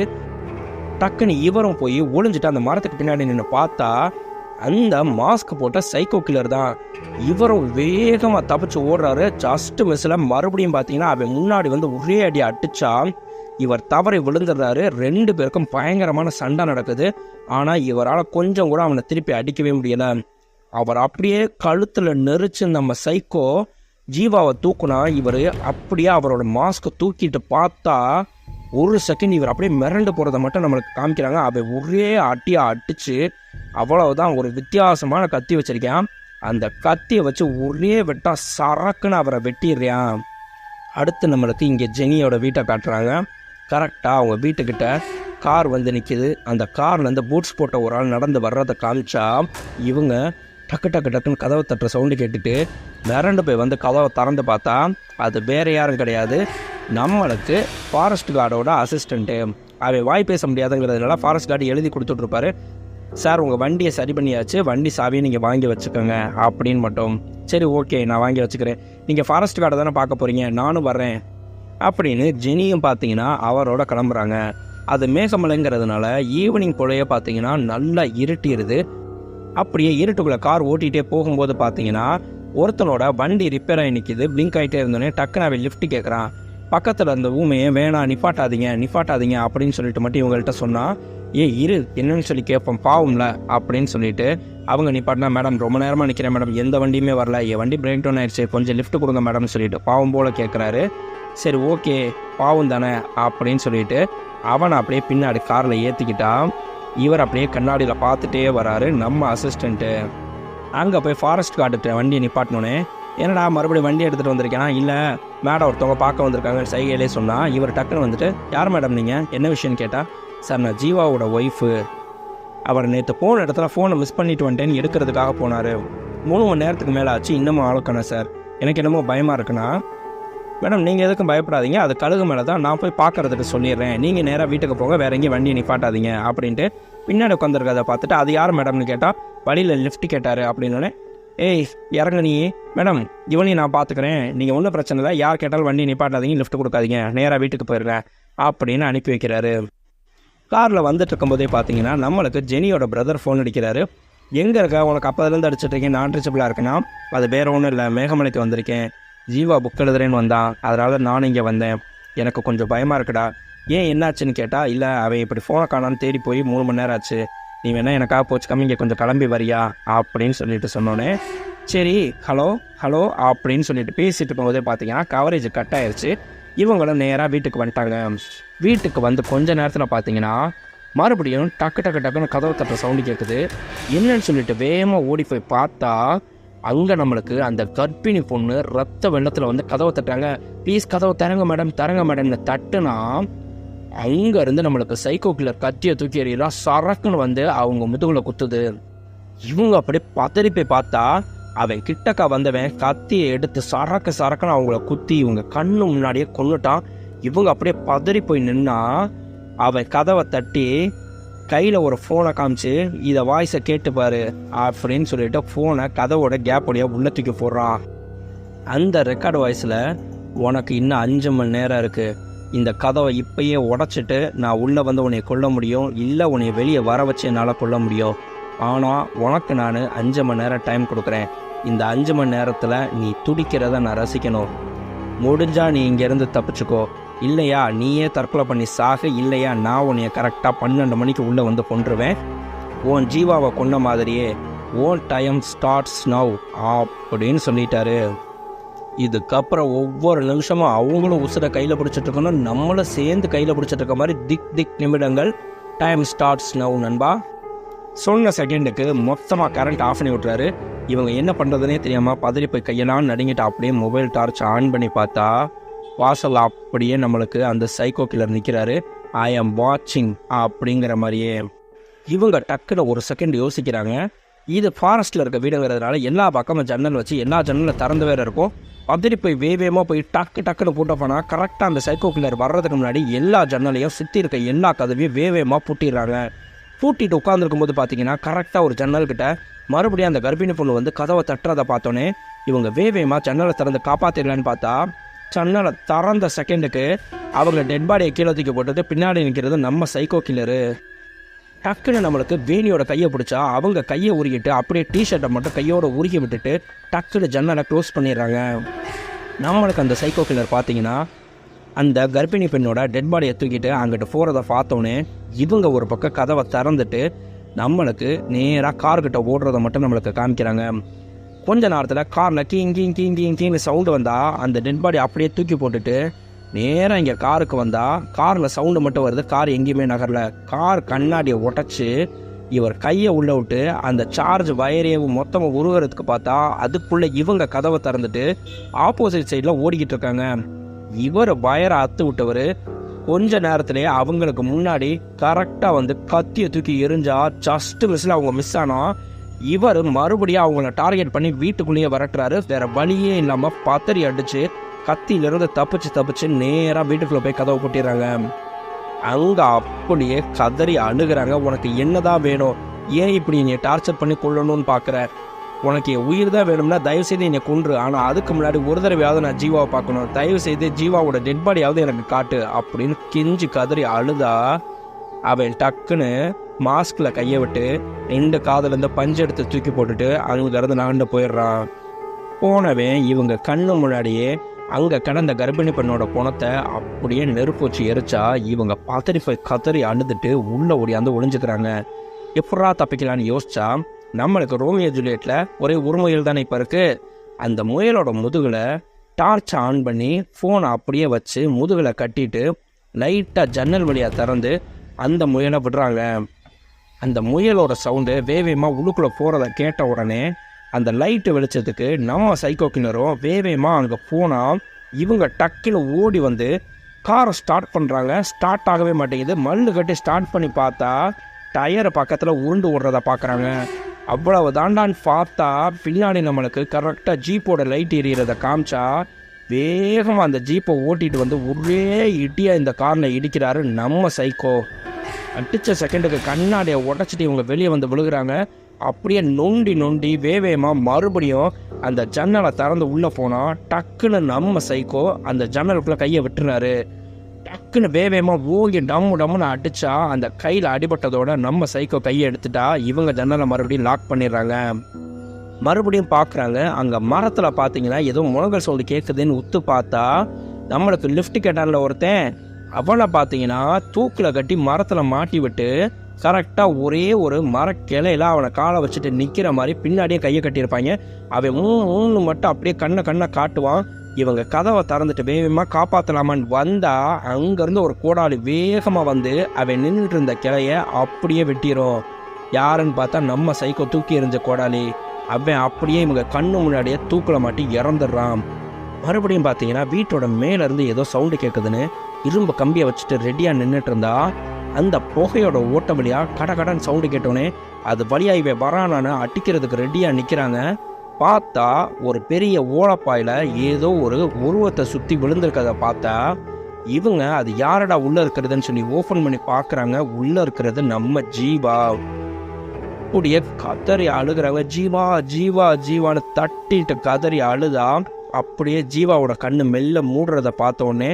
Speaker 1: டக்குன்னு இவரும் போய் ஒளிஞ்சிட்டு அந்த மரத்துக்கு பின்னாடி நின்று பார்த்தா அந்த மாஸ்க் போட்ட சைக்கோ கில்லர் தான். இவரும் வேகமாக தப்பிச்சு ஓடுறாரு. ஜஸ்ட் மிஸ்ஸில் மறுபடியும் பார்த்தீங்கன்னா அவன் முன்னாடி வந்து ஒரே அடி அடிச்சா இவர் தவறி விழுந்துடுறாரு. 2 பேருக்கும் பயங்கரமான சண்டை நடக்குது. ஆனால் இவரால் கொஞ்சம் கூட அவனை திருப்பி அடிக்கவே முடியலை. அவர் அப்படியே கழுத்தில் நெரிச்சு நம்ம சைக்கோ ஜீவாவை தூக்குனா இவர் அப்படியே அவரோட மாஸ்க்கை தூக்கிட்டு பார்த்தா ஒரு செகண்ட் இவர் அப்படியே மிரண்டு போகிறத மட்டும் நம்மளுக்கு காமிக்கிறாங்க. அவன் ஒரே அட்டியாக அடிச்சு அவ்வளவுதான், ஒரு வித்தியாசமான கத்தி வச்சிருக்கான். அந்த கத்தியை வச்சு ஒரே வெட்டா சரக்குன்னு அவரை வெட்டிடுறான். அடுத்து நம்மளுக்கு இங்கே ஜெனியோட வீட்டை காட்டுறாங்க. கரெக்டாக அவங்க வீட்டுக்கிட்ட கார் வந்து நிற்கிது. அந்த கார்லேருந்து பூட்ஸ் போட்ட ஒரு ஆள் நடந்து வர்றதை காமிச்சா இவங்க டக்கு டக்கு டக்குன்னு கதவை தட்டுற சவுண்டு கேட்டுட்டு மிரண்டு போய் வந்து கதவை திறந்து பார்த்தா அது வேறு யாரும் கிடையாது, நம்மளுக்கு ஃபாரஸ்ட் கார்டோட அசிஸ்டண்ட்டு. அவன் வாய் பேச முடியாதுங்கிறதுனால ஃபாரஸ்ட் கார்டு எழுதி கொடுத்துட்ருப்பாரு, சார் உங்கள் வண்டியை சரி பண்ணியாச்சு, வண்டி சாவியை நீங்கள் வாங்கி வச்சுக்கோங்க அப்படின்னு மட்டும். சரி ஓகே நான் வாங்கி வச்சுக்கிறேன், நீங்கள் ஃபாரஸ்ட் கார்டை தானே பார்க்க போகிறீங்க, நானும் வர்றேன் அப்படின்னு ஜெனியும் பார்த்தீங்கன்னா அவரோட கிளம்புறாங்க. அது மேகமலைங்கிறதுனால ஈவினிங் போலயே பார்த்தீங்கன்னா நல்லா இருட்டிடுது. அப்படியே இருட்டுக்குள்ளே கார் ஓட்டிகிட்டே போகும்போது பார்த்தீங்கன்னா ஒருத்தனோட வண்டி ரிப்பேர் ஆகி நிற்கிது. பிளிங்க் ஆகிட்டே இருந்தோடனே டக்குன்னு அவன் லிஃப்ட் கேட்குறான். பக்கத்தில் அந்த ஊமையை வேணாம் நிப்பாட்டாதீங்க அப்படின்னு சொல்லிட்டு மட்டும் இவங்கள்ட்ட சொன்னால் இரு என்னன்னு சொல்லி கேட்போம் பாவம்ல அப்படின்னு சொல்லிட்டு அவங்க நிப்பாட்டினா, மேடம் ரொம்ப நேரமாக நிற்கிறேன் மேடம், எந்த வண்டியுமே வரல, என் வண்டி பிரேக் டவுன் ஆயிடுச்சு, கொஞ்சம் லிஃப்ட் கொடுங்க மேடம்னு சொல்லிட்டு பாவம் போல் கேட்குறாரு. சரி ஓகே பாவம் தானே அப்படின்னு சொல்லிட்டு அவனை அப்படியே பின்னாடி காரில் ஏற்றிக்கிட்டான். இவர் அப்படியே கண்ணாடியில் பார்த்துட்டே வராரு நம்ம அசிஸ்டண்ட்டு. அங்கே போய் ஃபாரஸ்ட் கார்டு வண்டியை நிப்பாட்டினோன்னே என்னடா மறுபடியும் வண்டி எடுத்துகிட்டு வந்திருக்கேனா, இல்லை மேடம் ஒருத்தவங்க பார்க்க வந்திருக்காங்க சைகையிலே சொன்னால் இவர் டக்குன்னு வந்துட்டு யார் மேடம் நீங்கள் என்ன விஷயம்னு கேட்டால், சார் நான் ஜீவாவோட ஒய்ஃபு, அவர் நேற்று போன இடத்துல ஃபோனை மிஸ் பண்ணிட்டு வந்துட்டேன்னு எடுக்கிறதுக்காக போனார், 3 மணி நேரத்துக்கு மேலே ஆச்சு, இன்னமும் ஆளுக்கணும் சார், எனக்கு என்னமோ பயமாக இருக்குண்ணா. மேடம் நீங்கள் எதுக்கும் பயப்படாதீங்க, அது கழுகு மேலே தான், நான் போய் பார்க்குறதுக்கு சொல்லிடுறேன், நீங்கள் நேராக வீட்டுக்கு போங்க, வேறு எங்கேயும் வண்டியை நிப்பாட்டாதீங்க அப்படின்ட்டு பின்னாடி உட்காந்துருக்கதை பார்த்துட்டு அது யார் மேடம்னு கேட்டால் வழியில் லிஃப்ட் கேட்டார் அப்படின்னோடனே, ஏய் இறங்க நீ மேடம், இவனையும் நான் பார்த்துக்கிறேன், நீங்கள் ஒன்றும் பிரச்சனை இல்லை, யார் கேட்டாலும் வண்டியை நிப்பாட்டாதீங்க, லிஃப்ட் கொடுக்காதீங்க, நேராக வீட்டுக்கு போயிடுறேன் அப்படின்னு அனுப்பி வைக்கிறாரு. காரில் வந்துட்டு இருக்கும்போதே பார்த்தீங்கன்னா நம்மளுக்கு ஜெனியோட பிரதர் ஃபோன் அடிக்கிறாரு. எங்கே இருக்கா, உனக்கு அப்போதுலேருந்து அடிச்சிட்ருக்கேன், நான் ரீச்சபிளாக இருக்கேன்னா, அது வேறு ஒன்றும் இல்லை, மேகமலைக்கு வந்திருக்கேன், ஜீவா புக் எழுதுறேன்னு வந்தான், அதனால் நானும் இங்கே வந்தேன். எனக்கு கொஞ்சம் பயமாக இருக்குடா. ஏன் என்னாச்சுன்னு கேட்டால், இல்லை அவன் இப்படி ஃபோனை காணான்னு தேடி போய் 3 மணி நேரம் ஆச்சு, நீ வேணா எனக்காக போச்சுக்காம இங்கே கொஞ்சம் கிளம்பி வரியா அப்படின்னு சொல்லிட்டு சொன்னோன்னே, சரி ஹலோ ஹலோ அப்படின்னு சொல்லிட்டு பேசிட்டு இருக்கும்போதே பார்த்தீங்கன்னா கவரேஜ் கட் ஆயிடுச்சு. இவங்களும் நேராக வீட்டுக்கு வந்துட்டாங்க. வீட்டுக்கு வந்து கொஞ்ச நேரத்தில் பார்த்தீங்கன்னா மறுபடியும் டக்கு டக்கு டக்குன்னு கதவு தட்டுற சவுண்டு கேட்குது. என்னன்னு சொல்லிட்டு வேகமாக ஓடி போய் பார்த்தா அங்கே நம்மளுக்கு அந்த கர்ப்பிணி பொண்ணு ரத்த வெள்ளத்தில் வந்து கதவை தட்டுறாங்க. ப்ளீஸ் கதவை தரங்க மேடம்னு தட்டுனா அங்கேருந்து நம்மளுக்கு சைக்கோ கில்லர் கத்தியை தூக்கி எறிகிறா. சரக்குன்னு வந்து அவங்க முதுகுல குத்துது. இவங்க அப்படியே பதறி போய் பார்த்தா அவன் கிட்டக்கா வந்தவன் கத்தியை எடுத்து சரக்குன்னு அவங்கள குத்தி இவங்க கண்ணு முன்னாடியே கொன்னுட்டான். இவங்க அப்படியே பதறி போய் நின்னா அவன் கதவை தட்டி கையில் ஒரு ஃபோனை காமிச்சு இதை வாய்ஸை கேட்டுப்பாரு அப்படின்னு சொல்லிட்டு ஃபோனை கதவோட கேப்போடைய உள்ள தூக்கி போடுறான். அந்த ரெக்கார்டு வாய்ஸில், உனக்கு இன்னும் 5 மணி நேரம் இருக்குது, இந்த கதவை இப்பயே உடச்சிட்டு நான் உள்ளே வந்து உன்னை கொல்ல முடியும், இல்லை உன்னை வெளியே வர வச்சு என்னால் கொல்ல முடியும். ஆனால் உனக்கு நான் 5 மணி நேரம் டைம் கொடுக்குறேன். இந்த 5 மணி நேரத்தில் நீ துடிக்கிறத நான் ரசிக்கணும். முடிஞ்சால் நீ இங்கேருந்து தப்பிச்சுக்கோ, இல்லையா நீயே தற்கொலை பண்ணி சாக, இல்லையா நான் உன்னைய கரெக்டாக 12 மணிக்கு உள்ளே வந்து கொன்றுவேன். உன் ஜீவாவை கொண்ட மாதிரியே ஓன் டைம் ஸ்டார்ட்ஸ் நவ் அப்படின்னு சொல்லிட்டாரு. இதுக்கப்புறம் ஒவ்வொரு நிமிஷமும் அவங்களும் உசுரை கையில் பிடிச்சிட்டு இருக்கணும், நம்மளும் சேர்ந்து கையில் பிடிச்சிட்டு இருக்க மாதிரி திக் நிமிடங்கள். டைம் ஸ்டார்ட்ஸ் நவ் நண்பா. சொன்ன செகண்டுக்கு மொத்தமாக கரண்ட் ஆஃப் பண்ணி விட்றாரு. இவங்க என்ன பண்ணுறதுனே தெரியாமல் பதறி போய் கையெல்லாம் நடுங்கிட்டு அப்படியே மொபைல் டார்ச் ஆன் பண்ணி பார்த்தா வாசல் அப்படியே நம்மளுக்கு அந்த சைக்கோ கில்லர் நிற்கிறாரு. ஐ ஆம் வாட்சிங் அப்படிங்கிற மாதிரியே. இவங்க டக்குன்னு ஒரு செகண்ட் யோசிக்கிறாங்க. இது ஃபாரஸ்ட்டில் இருக்க வீடுங்கிறதுனால எல்லா பக்கமும் ஜன்னல் வச்சு எல்லா ஜன்னலும் திறந்து வேறு இருக்கும். பதறி போய் வேகமாக போய் டக்குன்னு பூட்ட போனால் கரெக்டாக அந்த சைக்கோ கில்லர் வர்றதுக்கு முன்னாடி எல்லா ஜன்னலையும் சுற்றி இருக்க எல்லா கதவையும் வேகமாக பூட்டிடுறாங்க. பூட்டிட்டு உட்காந்துருக்கும் போது பார்த்தீங்கன்னா கரெக்டாக ஒரு ஜன்னல்கிட்ட மறுபடியும் அந்த கர்ப்பிணி பொண்ணு வந்து கதவை தட்டுறதை பார்த்தோன்னே இவங்க வேகமாக ஜன்னலை திறந்து காப்பாற்றிடலான்னு பார்த்தா ஜன்னலை திறந்த செகண்டுக்கு அவங்க டெட் பாடியை கீழே தூக்கி போட்டது பின்னாடி நிற்கிறது நம்ம சைக்கோ கில்லரு. டக்குன்னு நம்மளுக்கு வேணியோட கையை பிடிச்சா அவங்க கையை உருகிட்டு அப்படியே டிஷர்ட்டை மட்டும் கையோட உருகி விட்டுட்டு டக்குன்னு ஜன்னலை க்ளோஸ் பண்ணிடுறாங்க. நம்மளுக்கு அந்த சைக்கோ கில்லர் பார்த்தீங்கன்னா அந்த கர்ப்பிணி பெண்ணோட டெட் பாடியை தூக்கிட்டு அங்கிட்டு போகிறத பார்த்தோன்னே இவங்க ஒரு பக்கம் கதவை திறந்துட்டு நம்மளுக்கு நேராக கார்கிட்ட ஓடுறதை மட்டும் நம்மளுக்கு காமிக்கிறாங்க. கொஞ்ச நேரத்தில் காரில் கீன்னு சவுண்டு வந்தால் அந்த டெட் பாடி அப்படியே தூக்கி போட்டுட்டு நேராக இங்கே காருக்கு வந்தால் காரில் சவுண்டு மட்டும் வருது, கார் எங்கேயுமே நகரல. கார் கண்ணாடியை உடச்சி இவர் கையை உள்ளே விட்டு அந்த சார்ஜ் வயரையை மொத்தமாக உருகிறதுக்கு பார்த்தா அதுக்குள்ளே இவங்க கதவை திறந்துட்டு ஆப்போசிட் சைடில் ஓடிக்கிட்டு இருக்காங்க. இவர் வயரை அத்து விட்டவர் கொஞ்ச நேரத்துலேயே அவங்களுக்கு முன்னாடி கரெக்டாக வந்து கத்தியை தூக்கி எரிஞ்சா ஜஸ்ட் மிஸ்ஸில் அவங்க மிஸ் ஆனால் இவர் மறுபடியும் அவங்கள டார்கெட் பண்ணி வீட்டுக்குள்ளேயே விரட்டுறாரு. வேற வழியே இல்லாமல் பத்தறி அடிச்சு கத்தியிலிருந்து தப்பிச்சு நேராக வீட்டுக்குள்ளே போய் கதவை போட்டிடுறாங்க. அங்கே அப்படியே கதறி அழுகிறாங்க. உனக்கு என்னதான் வேணும், ஏன் இப்படி என்னை டார்ச்சர் பண்ணி கொள்ளணும்னு பார்க்குற, உனக்கு என் உயிர் தான் வேணும்னா தயவுசெய்து என்னை கொன்று, ஆனால் அதுக்கு முன்னாடி ஒரு தடவையாவது நான் ஜீவாவை பார்க்கணும், தயவுசெய்து ஜீவாவோட டெட் பாடியாவது எனக்கு காட்டு அப்படின்னு கெஞ்சி கதறி அழுதா அவன் டக்குன்னு மாஸ்கில் கையை விட்டு 2 காதுலேருந்து பஞ்சு எடுத்து தூக்கி போட்டுட்டு அங்கிருந்து நகண்டு போயிடுறான். போனவன் இவங்க கண்ணு முன்னாடியே அங்கே கிடந்த கர்ப்பிணி பெண்ணோட பணத்தை அப்படியே நெருப்பு வச்சு எரிச்சா இவங்க பதறி போய் கதறி அழுதுட்டு உள்ளே ஓடியாந்து ஒளிஞ்சுக்கிறாங்க. எப்படா தப்பிக்கலான்னு யோசிச்சா நம்மளுக்கு ரோமியோ ஜூலியட்டில் ஒரே ஒரு முயல் தானே இப்போ இருக்குது. அந்த முயலோட முதுகில் டார்ச் ஆன் பண்ணி ஃபோனை அப்படியே வச்சு முதுகில் கட்டிட்டு லைட்டாக ஜன்னல் வழியாக திறந்து அந்த முயலை விடுறாங்க. அந்த முயலோட சவுண்டு வேகமாக உள்ளுக்குள்ளே போகிறத கேட்ட உடனே அந்த லைட்டு வெளிச்சத்துக்கு நம்ம சைக்கோ கில்லரும் வேகமாக அங்கே போனால் இவங்க டக்குன்னு ஓடி வந்து காரை ஸ்டார்ட் பண்ணுறாங்க. ஸ்டார்ட் ஆகவே மாட்டேங்குது. மல்லு கட்டி ஸ்டார்ட் பண்ணி பார்த்தா டயரை பக்கத்தில் உருண்டு ஓடுறத பார்க்குறாங்க. அவ்வளவு தாண்டான்னு பார்த்தா பின்னாடி நம்மளுக்கு கரெக்டாக ஜீப்போட லைட் எரியறத காமிச்சா வேகமாக அந்த ஜீப்பை ஓட்டிகிட்டு வந்து ஒரே இடியாக இந்த காரில் இடிக்கிறாரு நம்ம சைக்கோ. அடித்த செகண்டுக்கு கண்ணாடியை உடச்சிட்டு இவங்க வெளியே வந்து விழுகிறாங்க. அப்படியே நொண்டி வேகமாக மறுபடியும் அந்த ஜன்னலை திறந்து உள்ளே போனால் டக்குன்னு நம்ம சைக்கோ அந்த ஜன்னலுக்குள்ளே கையை விட்டுறாரு. டக்குன்னு வேகமாக ஓங்கி டம்முன்னு அடித்தா அந்த கையில் அடிபட்டதோட நம்ம சைக்கோ கையை எடுத்துட்டா இவங்க ஜன்னலை மறுபடியும் லாக் பண்ணிடுறாங்க. மறுபடியும் பார்க்குறாங்க. அங்கே மரத்தில் பார்த்தீங்கன்னா ஏதோ முழங்கல் சவுண்டு கேட்குதுன்னு உத்து பார்த்தா நம்மளுக்கு லிஃப்ட் கேட்டான்ல ஒருத்தன், அவனை பார்த்தீங்கன்னா தூக்கில் கட்டி மரத்தில் மாட்டி விட்டு கரெக்டாக ஒரே ஒரு மரக்கிளையில் அவனை காலை வச்சுட்டு நிற்கிற மாதிரி பின்னாடியே கையை கட்டியிருப்பாங்க. அவன் மூணு மட்டும் அப்படியே கண்ணை காட்டுவான். இவங்க கதவை திறந்துட்டு வேகமாக காப்பாற்றலாமான்னு வந்தால் அங்கேருந்து ஒரு கோடாலி வேகமாக வந்து அவன் நின்றுட்டு இருந்த கிளையை அப்படியே வெட்டிடும். யாருன்னு பார்த்தா நம்ம சைக்கோ தூக்கி எறிஞ்ச கோடாலி. அவன் அப்படியே இவங்க கண்ணு முன்னாடியே தூக்கில் மாட்டி இறந்துடுறான். மறுபடியும் பார்த்தீங்கன்னா வீட்டோட மேலேருந்து ஏதோ சவுண்டு கேட்குதுன்னு இரும்பு கம்பியை வச்சுட்டு ரெடியாக நின்றுட்டு இருந்தா அந்த புகையோட ஓட்ட வழியாக கடகடன் சவுண்டு கேட்டோன்னே அது வழியாக இவன் வரானான்னு அடிக்கிறதுக்கு ரெடியாக நிற்கிறாங்க. பார்த்தா ஒரு பெரிய ஓலப்பாயில் ஏதோ ஒரு உருவத்தை சுற்றி விழுந்திருக்கிறத பார்த்தா இவங்க அது யாரடா உள்ளே இருக்கிறதுன்னு சொல்லி ஓப்பன் பண்ணி பார்க்குறாங்க. உள்ளே இருக்கிறது நம்ம ஜீவா. அப்படியே கதறி அழுகிறவங்க ஜீவா ஜீவா ஜீவான்னு தட்டிட்டு கதறி அழுதா அப்படியே ஜீவாவோட கண்ணு மெல்ல மூடுறத பார்த்தோன்னே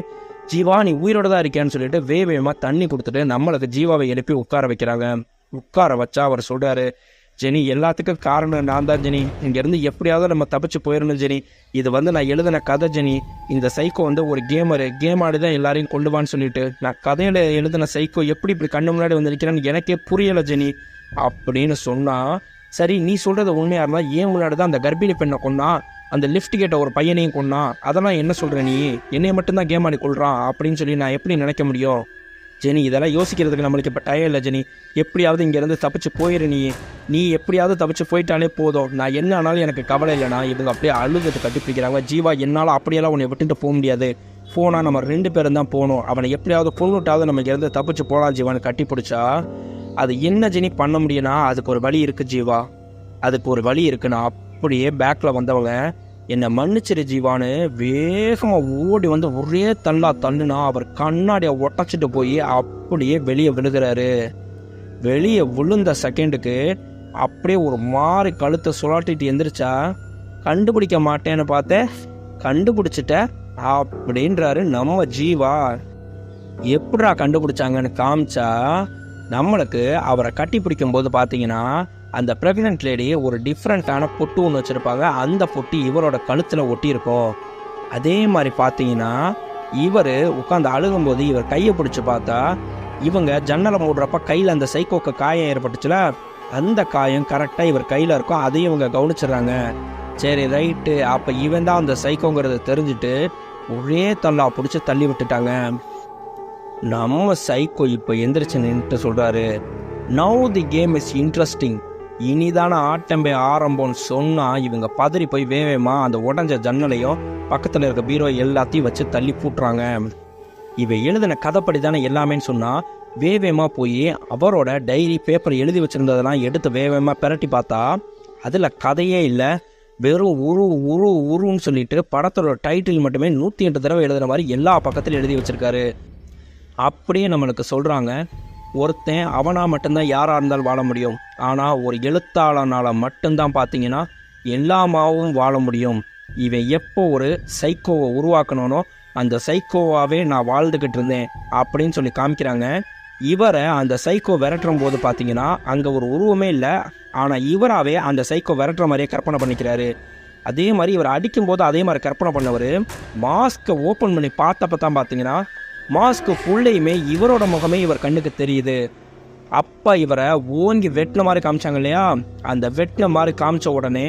Speaker 1: ஜீவா நீ உயிரோட தான் இருக்கியான்னு சொல்லிட்டு வேகமாக தண்ணி கொடுத்துட்டு நம்மளுக்கு ஜீவாவை எழுப்பி உட்கார வைக்கிறாங்க. உட்கார வச்சா அவர் சொல்கிறாரு, ஜெனி எல்லாத்துக்கும் காரணம் நான் தான் ஜெனி, இங்கேருந்து எப்படியாவது நம்ம தப்பிச்சு போயிடணும் ஜெனி. இது நான் எழுதின கதை ஜெனி. இந்த சைக்கோ ஒரு கேம் ஆடி தான் எல்லாரையும் கொள்ளுவான்னு சொல்லிட்டு நான் கதையில் எழுதின சைக்கோ எப்படி இப்படி கண்ணு முன்னாடி வந்து நிற்கிறேன்னு எனக்கே புரியலை ஜெனி அப்படின்னு சொன்னால், சரி நீ சொல்கிறது உண்மையாக இருந்தால் ஏன் முன்னாடி தான் அந்த கர்ப்பிணி பெண்ணை கொன்னா, அந்த லிஃப்ட் கேட்ட ஒரு பையனையும் கொன்னா, அதெல்லாம் என்ன சொல்கிற நீ, என்னைய மட்டும்தான் கேம் ஆடி கொள்கிறான் அப்படின்னு சொல்லி நான் எப்படி நினைக்க முடியும் ஜெனி? இதெல்லாம் யோசிக்கிறதுக்கு நம்மளுக்கு இப்போ டயம் இல்லை ஜெனி. எப்படியாவது இங்கேருந்து தப்பிச்சு போயிடு நீ எப்படியாவது தப்பிச்சு போயிட்டாலே போதும், நான் என்ன ஆனாலும் எனக்கு கவலை இல்லைனா. இவங்க அப்படியே அழுகத்தை கட்டிப்பிடிக்கிறாங்க. ஜீவா என்னால் அப்படியெல்லாம் உன்னை விட்டுட்டு போக முடியாது, போனால் நம்ம 2 பேரும் தான் போகணும், அவனை எப்படியாவது கொண்டுட்டாவது நம்ம இங்கேருந்து தப்பிச்சு போகலாம் ஜீவான்னு கட்டி பிடிச்சா, அது என்ன ஜெனி பண்ண முடியும்னா அதுக்கு ஒரு வழி இருக்குது ஜீவா, அதுக்கு ஒரு வழி இருக்குன்னா அப்படியே பேக்கில் வந்தவங்க என்னை மன்னிச்சிரு ஜீவான்னு வேகமாக ஓடி வந்து ஒரே தள்ளுனா அவர் கண்ணாடியை ஒட்டச்சிட்டு போய் அப்படியே வெளியே விழுகிறாரு. வெளியே விழுந்த செகண்டுக்கு அப்படியே ஒரு மாதிரி கழுத்தை சுழட்டிட்டு எந்திரிச்சா, கண்டுபிடிக்க மாட்டேன்னு பார்த்தேன், கண்டுபிடிச்சிட்ட அப்படின்றாரு நம்ம ஜீவா. எப்படா கண்டுபிடிச்சாங்கன்னு காமிச்சா நம்மளுக்கு அவரை கட்டி பிடிக்கும் போது பார்த்தீங்கன்னா அந்த ப்ரெக்னென்ட் லேடி ஒரு டிஃப்ரெண்ட்டான பொட்டு ஒன்று வச்சுருப்பாங்க. அந்த பொட்டு இவரோட கழுத்தில் ஒட்டியிருக்கோம். அதே மாதிரி பார்த்தீங்கன்னா இவர் உட்காந்து அழுகும்போது இவர் கையை பிடிச்சி பார்த்தா இவங்க ஜன்னலை மூடுறப்ப கையில் அந்த சைக்கோக்கு காயம் ஏற்பட்டுச்சுல, அந்த காயம் கரெக்டாக இவர் கையில் இருக்கும். அதையும் இவங்க கவனிச்சிடுறாங்க. சரி ரைட்டு, அப்போ இவன் தான் அந்த சைக்கோங்கிறத தெரிஞ்சுட்டு ஒரே தள்ளா பிடிச்சி தள்ளி விட்டுட்டாங்க. நம்ம சைக்கோ இப்போ எந்திரிச்சு நின்றுட்டு சொல்கிறாரு, now the game is interesting, இனிதான ஆட்டம்பே ஆரம்பம்னு சொன்னால் இவங்க பதறி போய் வேகமா அந்த உடஞ்ச ஜன்னலையும் பக்கத்தில் இருக்க பீரோ எல்லாத்தையும் வச்சு தள்ளி பூட்டுறாங்க. இவ எழுதின கதைப்படி தானே எல்லாமேன்னு சொன்னால் வேகமாக போய் அவரோட டைரி பேப்பர் எழுதி வச்சுருந்ததெல்லாம் எடுத்து வேகமாக பிரட்டி பார்த்தா அதில் கதையே இல்லை, வெறும் உருன்னு சொல்லிட்டு படத்தோட டைட்டில் மட்டுமே 108 தடவை எழுதுகிற மாதிரி எல்லா பக்கத்திலும் எழுதி வச்சுருக்காரு. அப்படியே நம்மளுக்கு சொல்கிறாங்க, ஒருத்தன் அவனாக மட்டும்தான் யாராக இருந்தாலும் வாழ முடியும், ஆனால் ஒரு எழுத்தாளனால் மட்டும்தான் பார்த்தீங்கன்னா எல்லாமாவும் வாழ முடியும். இவன் எப்போ ஒரு சைக்கோவை உருவாக்கணும்னோ அந்த சைக்கோவாகவே நான் வாழ்ந்துக்கிட்டு இருந்தேன் அப்படின்னு சொல்லி காமிக்கிறாங்க. இவரை அந்த சைக்கோ விரட்டுற போது பார்த்தீங்கன்னா அங்கே ஒரு உருவமே இல்லை, ஆனால் இவராகவே அந்த சைக்கோ விரட்டுற மாதிரியே கற்பனை பண்ணிக்கிறாரு. அதே மாதிரி இவர் அடிக்கும்போது அதே மாதிரி கற்பனை பண்ணவர் மாஸ்கை ஓப்பன் பண்ணி பார்த்தப்ப தான் பார்த்தீங்கன்னா மாஸ்க்கு ஃபுல்லையுமே இவரோட முகமே இவர் கண்ணுக்கு தெரியுது. அப்போ இவரை ஓங்கி வெட்டின மாதிரி காமிச்சாங்க இல்லையா, அந்த வெட்டின மாதிரி காமிச்ச உடனே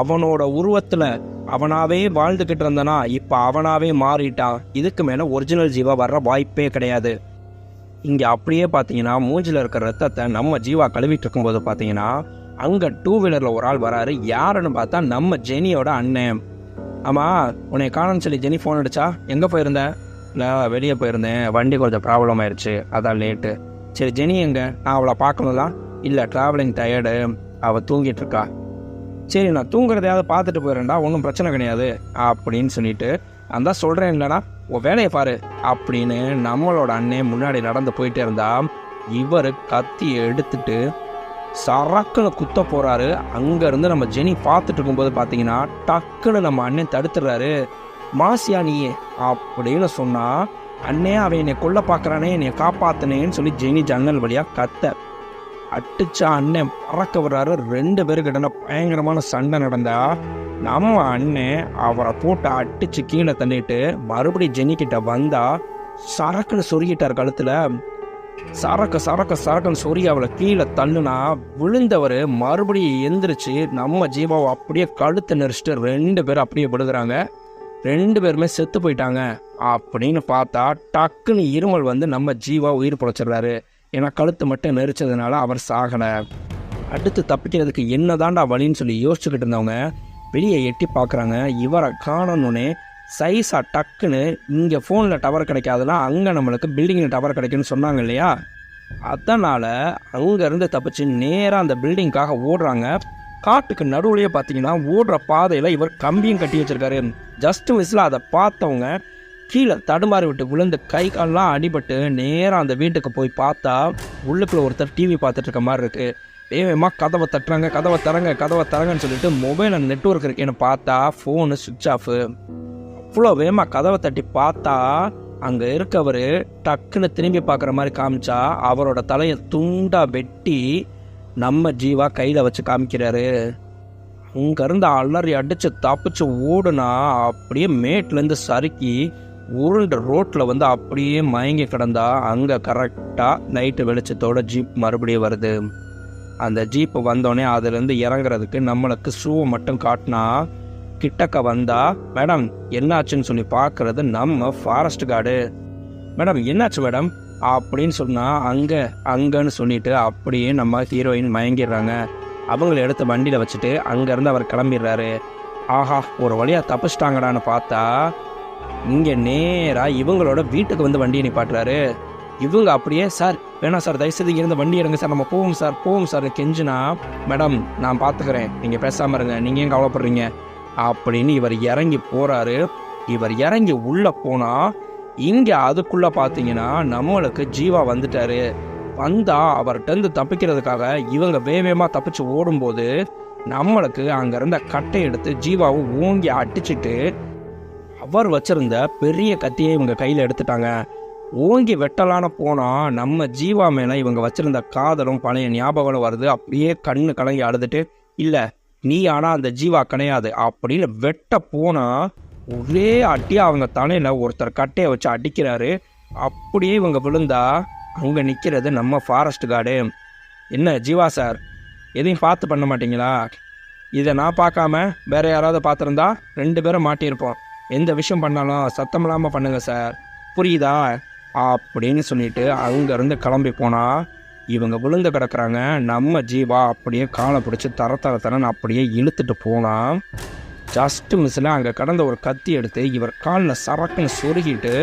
Speaker 1: அவனோட உருவத்தில் அவனாவே வாழ்ந்துக்கிட்டு இருந்தனா இப்போ அவனாவே மாறிட்டான். இதுக்கு மேலே ஒரிஜினல் ஜீவா வர்ற வாய்ப்பே கிடையாது. இங்கே அப்படியே பார்த்தீங்கன்னா மூஞ்சில் இருக்கிற ரத்தத்தை நம்ம ஜீவா கழுவிட்டு இருக்கும்போது பார்த்தீங்கன்னா அங்கே 2 வீலரில் ஒரு ஆள் வராரு. யாருன்னு பார்த்தா நம்ம ஜெனியோட அண்ணன். ஆமாம், உன்னை காணன்னு சொல்லி ஜெனி ஃபோன் அடிச்சா, எங்கே போயிருந்த? இல்லை வெளியே போயிருந்தேன், வண்டி கொஞ்சம் ப்ராப்ளம் ஆயிடுச்சு, அதான் லேட்டு. சரி ஜெனி எங்கே? நான் அவளை பார்க்கணும்லாம். இல்லை ட்ராவலிங் டயர்டு, அவள் தூங்கிட்டு இருக்கா. சரி நான் தூங்குறதையாவது பார்த்துட்டு போயிடறேன்டா, ஒன்றும் பிரச்சனை கிடையாது அப்படின்னு சொல்லிட்டு அந்த சொல்கிறேன் இல்லைனா உன் வேலையை பாரு அப்படின்னு நம்மளோட அண்ணே முன்னாடி நடந்து போயிட்டே இருந்தா இவர் கத்தி எடுத்துட்டு சரக்குன்னு குத்த போகிறாரு. அங்கேருந்து நம்ம ஜெனி பார்த்துட்டு இருக்கும்போது பார்த்தீங்கன்னா டக்குன்னு நம்ம அண்ணன் தடுத்துடுறாரு. மாசியா நீ அப்படின்னு சொன்னால், அண்ணே அவன் என்னை கொல்ல பார்க்குறானே, என்னை காப்பாற்றினேன்னு சொல்லி ஜெனி ஜன்னல் வழியாக கத்த. அடிச்சா அண்ணன் பறக்க வர்றாரு. 2 பேருக்கிட்ட பயங்கரமான சண்டை நடந்தா நம்ம அண்ணன் அவரை போட்டு அடிச்சு கீழே தள்ளிட்டு மறுபடியும் ஜெனிக்கிட்ட வந்தா சரக்குன்னு சொருகிட்டார் கழுத்துல. சரக்குன்னு சொருகி அவளை கீழே தள்ளுனா விழுந்தவர் மறுபடியும் எந்திரிச்சு நம்ம ஜீவாவை அப்படியே கழுத்தை நெரிச்சிட்டு 2 பேரும் அப்படியே விழுகிறாங்க. 2 பேருமே செத்து போயிட்டாங்க. அப்படின்னு பார்த்தா டக்குன்னு இருமல் வந்து நம்ம ஜீவா உயிர் பிழைச்சிடுறாரு. ஏன்னா கழுத்து மட்டும் நெரிச்சதுனால அவர் சாகலை. அடுத்து தப்பிக்கிறதுக்கு என்னதான்டா வழின்னு சொல்லி யோசிச்சுக்கிட்டு இருந்தவங்க வெளியே எட்டி பார்க்குறாங்க. இவரை காணணுன்னே சைஸாக டக்குன்னு இங்கே ஃபோனில் டவர் கிடைக்காதுலாம் அங்கே நம்மளுக்கு பில்டிங்கில் டவர் கிடைக்குன்னு சொன்னாங்க இல்லையா, அதனால் அங்கேருந்து தப்பிச்சு நேராக அந்த பில்டிங்காக ஓடுறாங்க. காட்டுக்கு நடுவுலையே பார்த்தீங்கன்னா ஓடுற பாதையில் இவர் கம்பியும் கட்டி வச்சுருக்காரு. ஜஸ்ட் மிஸ்ஸில் அதை பார்த்தவங்க கீழே தடுமாறி விட்டு விழுந்து கை கால்லாம் அடிபட்டு நேராக அந்த வீட்டுக்கு போய் பார்த்தா உள்ளுக்குள்ளே ஒருத்தர் டிவி பார்த்துட்டு இருக்க மாதிரி இருக்குது. வேகமாக கதவை தட்டுறாங்க. கதவை தரங்கன்னு சொல்லிட்டு மொபைலில் நெட்வொர்க் இருக்குன்னு பார்த்தா ஃபோனு சுவிட்ச் ஆஃபு. அவ்வளோ வேகமாக கதவை தட்டி பார்த்தா அங்கே இருக்கவர் டக்குன்னு திரும்பி பார்க்குற மாதிரி காமிச்சா அவரோட தலையை துண்டாக வெட்டி நம்ம ஜீவா கையில் வச்சு காமிக்கிறாரு. அங்கேருந்து அலறி அடித்து தப்பிச்சு ஓடுனா அப்படியே மேட்லேருந்து சறுக்கி உருண்ட ரோட்டில் வந்து அப்படியே மயங்கி கிடந்தா அங்கே கரெக்டாக நைட்டு வெளிச்சத்தோட ஜீப் மறுபடியும் வருது. அந்த ஜீப்பு வந்தோடனே அதுலேருந்து இறங்குறதுக்கு நம்மளுக்கு ஷூவை மட்டும் காட்டினா கிட்டக்க வந்தா மேடம் என்னாச்சுன்னு சொல்லி பார்க்கறது நம்ம ஃபாரஸ்ட் கார்டு. மேடம் என்னாச்சு மேடம் அப்படின்னு சொன்னால் அங்கன்னு சொல்லிட்டு அப்படியே நம்ம ஹீரோயின் மயங்கிடுறாங்க. அவங்கள எடுத்து வண்டியில் வச்சுட்டு அங்கேருந்து அவர் கிளம்பிடுறாரு. ஆஹா ஒரு வழியாக தப்பிச்சிட்டாங்கடான்னு பார்த்தா இங்கே நேராக இவங்களோட வீட்டுக்கு வந்து வண்டியை நிப்பாட்டுறாரு. இவங்க அப்படியே சார் வேணாம் சார் தயவுசெய்து இங்கேருந்து வண்டி எடுங்க சார் நம்ம போவோம் சார் கெஞ்சுனா மேடம் நான் பார்த்துக்கிறேன் நீங்கள் பேசாமல் இருங்க நீங்கள் ஏன் கவலைப்படுறீங்க அப்படின்னு இவர் இறங்கி போகிறாரு. இவர் இறங்கி உள்ளே போனால் இங்கே அதுக்குள்ளே பார்த்தீங்கன்னா நம்மளுக்கு ஜீவா வந்துட்டாரு. வந்தால் அவர்கிட்டருந்து தப்பிக்கிறதுக்காக இவங்க வேகமாக தப்பிச்சு ஓடும்போது நம்மளுக்கு அங்கே இருந்த கட்டை எடுத்து ஜீவாவை ஓங்கி அடிச்சுட்டு அவர் வச்சிருந்த பெரிய கத்தியை இவங்க கையில் எடுத்துட்டாங்க. ஓங்கி வெட்டலான போனால் நம்ம ஜீவா மேலே இவங்க வச்சிருந்த காதலும் பழைய ஞாபகம் வருது. அப்படியே கண்ணு கலங்கி அழுதுட்டு இல்லை நீ ஆனால் அந்த ஜீவா கிடையாது அப்படின்னு வெட்ட போனால் ஒரே அட்டியாக அவங்க தலையில் ஒருத்தர் கட்டையை வச்சு அடிக்கிறாரு. அப்படியே இவங்க விழுந்தா அங்கே நிற்கிறது நம்ம ஃபாரஸ்ட் கார்டு. என்ன ஜீவா சார் எதையும் பார்த்து பண்ண மாட்டீங்களா? இதை நான் பார்க்காம வேற யாராவது பார்த்துருந்தா 2 பேரும் மாட்டியிருப்போம். எந்த விஷயம் பண்ணாலும் சத்தம் இல்லாமல் பண்ணுங்க சார் புரியுதா அப்படின்னு சொல்லிட்டு அங்கேருந்து கிளம்பி போனால் இவங்க விழுந்து கிடக்குறாங்க. நம்ம ஜீவா அப்படியே காலை பிடிச்சி தரன்னு அப்படியே இழுத்துட்டு போனால் ஜஸ்ட் மிஸ்ஸில் அங்கே கடந்த ஒரு கத்தி எடுத்து இவர் காலில் சரக்குன்னு சொருகிட்டு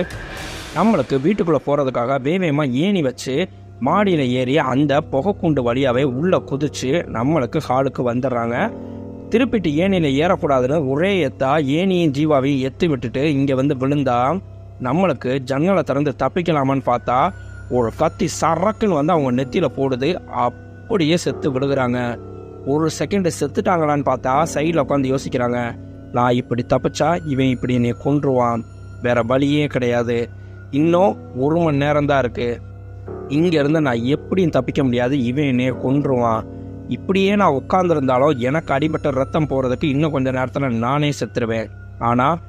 Speaker 1: நம்மளுக்கு வீட்டுக்குள்ளே போகிறதுக்காக வேகமாக ஏணி வச்சு மாடியில் ஏறி அந்த புகைக்குண்டு வழியாகவே உள்ளே குதிச்சு நம்மளுக்கு ஹாலுக்கு வந்துடுறாங்க. திருப்பிட்டு ஏணியில் ஏறக்கூடாதுன்னு ஒரே எத்தா ஏணியும் ஜீவாவையும் எத்தி விட்டுட்டு இங்கே வந்து விழுந்தா நம்மளுக்கு ஜன்னலை திறந்து தப்பிக்கலாமான்னு பார்த்தா ஒரு கத்தி சரக்குன்னு வந்து அவங்க நெத்தியில் போடுது. அப்படியே செத்து விழுகிறாங்க. ஒரு செகண்டு செத்துட்டாங்களான்னு பார்த்தா சைடில் உட்காந்து யோசிக்கிறாங்க. நான் இப்படி தப்பிச்சா இவன் இப்படி என்னை கொன்றுவான், வேற வழியே கிடையாது. இன்னும் 1 மணி நேரம் தான் இருக்குது. இங்கேருந்து நான் எப்படியும் தப்பிக்க முடியாது, இவன் என்னை கொன்றுவான். இப்படியே நான் உட்காந்துருந்தாலும் எனக்கு அடிபட்ட ரத்தம் போகிறதுக்கு இன்னும் கொஞ்சம் நேரத்தில் நானே செத்துருவேன். ஆனால்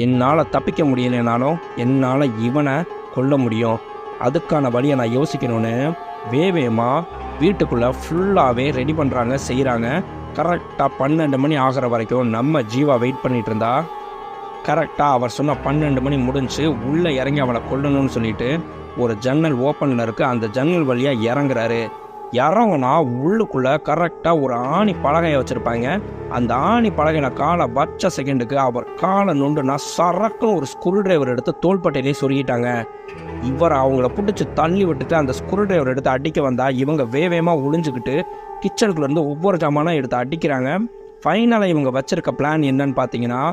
Speaker 1: என்னால் தப்பிக்க முடியலைனாலும் என்னால் இவனை கொல்ல முடியும். அதுக்கான வழியை நான் யோசிக்கணும்னு வேகமாக வீட்டுக்குள்ளே ஃபுல்லாகவே ரெடி பண்ணுறாங்க செய்கிறாங்க. கரெக்டாக 12 மணி ஆகிற வரைக்கும் நம்ம ஜீவா வெயிட் பண்ணிகிட்டு இருந்தா கரெக்டாக அவர் சொன்ன 12 மணி முடிஞ்சு உள்ளே இறங்கி அவனை கொல்லணும்னு சொல்லிட்டு ஒரு ஜன்னல் ஓப்பனில் இருக்குது. அந்த ஜன்னல் வழியாக இறங்குறாரு. இறங்குனா உள்ளுக்குள்ளே கரெக்டாக ஒரு ஆணி பலகையை வச்சுருப்பாங்க. அந்த ஆணி பலகையில் காலை வச்ச செகண்டுக்கு அவர் காலை நொண்டுனா சரக்குன்னு ஒரு ஸ்க்ரூ டிரைவர் எடுத்து தோள்பட்டையிலே சொருகிட்டாங்க. இவர் அவங்கள பிடிச்சி தள்ளி விட்டுட்டு அந்த ஸ்க்ரூ டிரைவர் எடுத்து அடிக்க வந்தால் இவங்க வேகமாக ஒளிஞ்சுக்கிட்டு கிச்சனுக்குள்ளேருந்து ஒவ்வொரு ஜாமானாக எடுத்து அடிக்கிறாங்க. ஃபைனலாக இவங்க வச்சுருக்க பிளான் என்னன்னு பார்த்தீங்கன்னா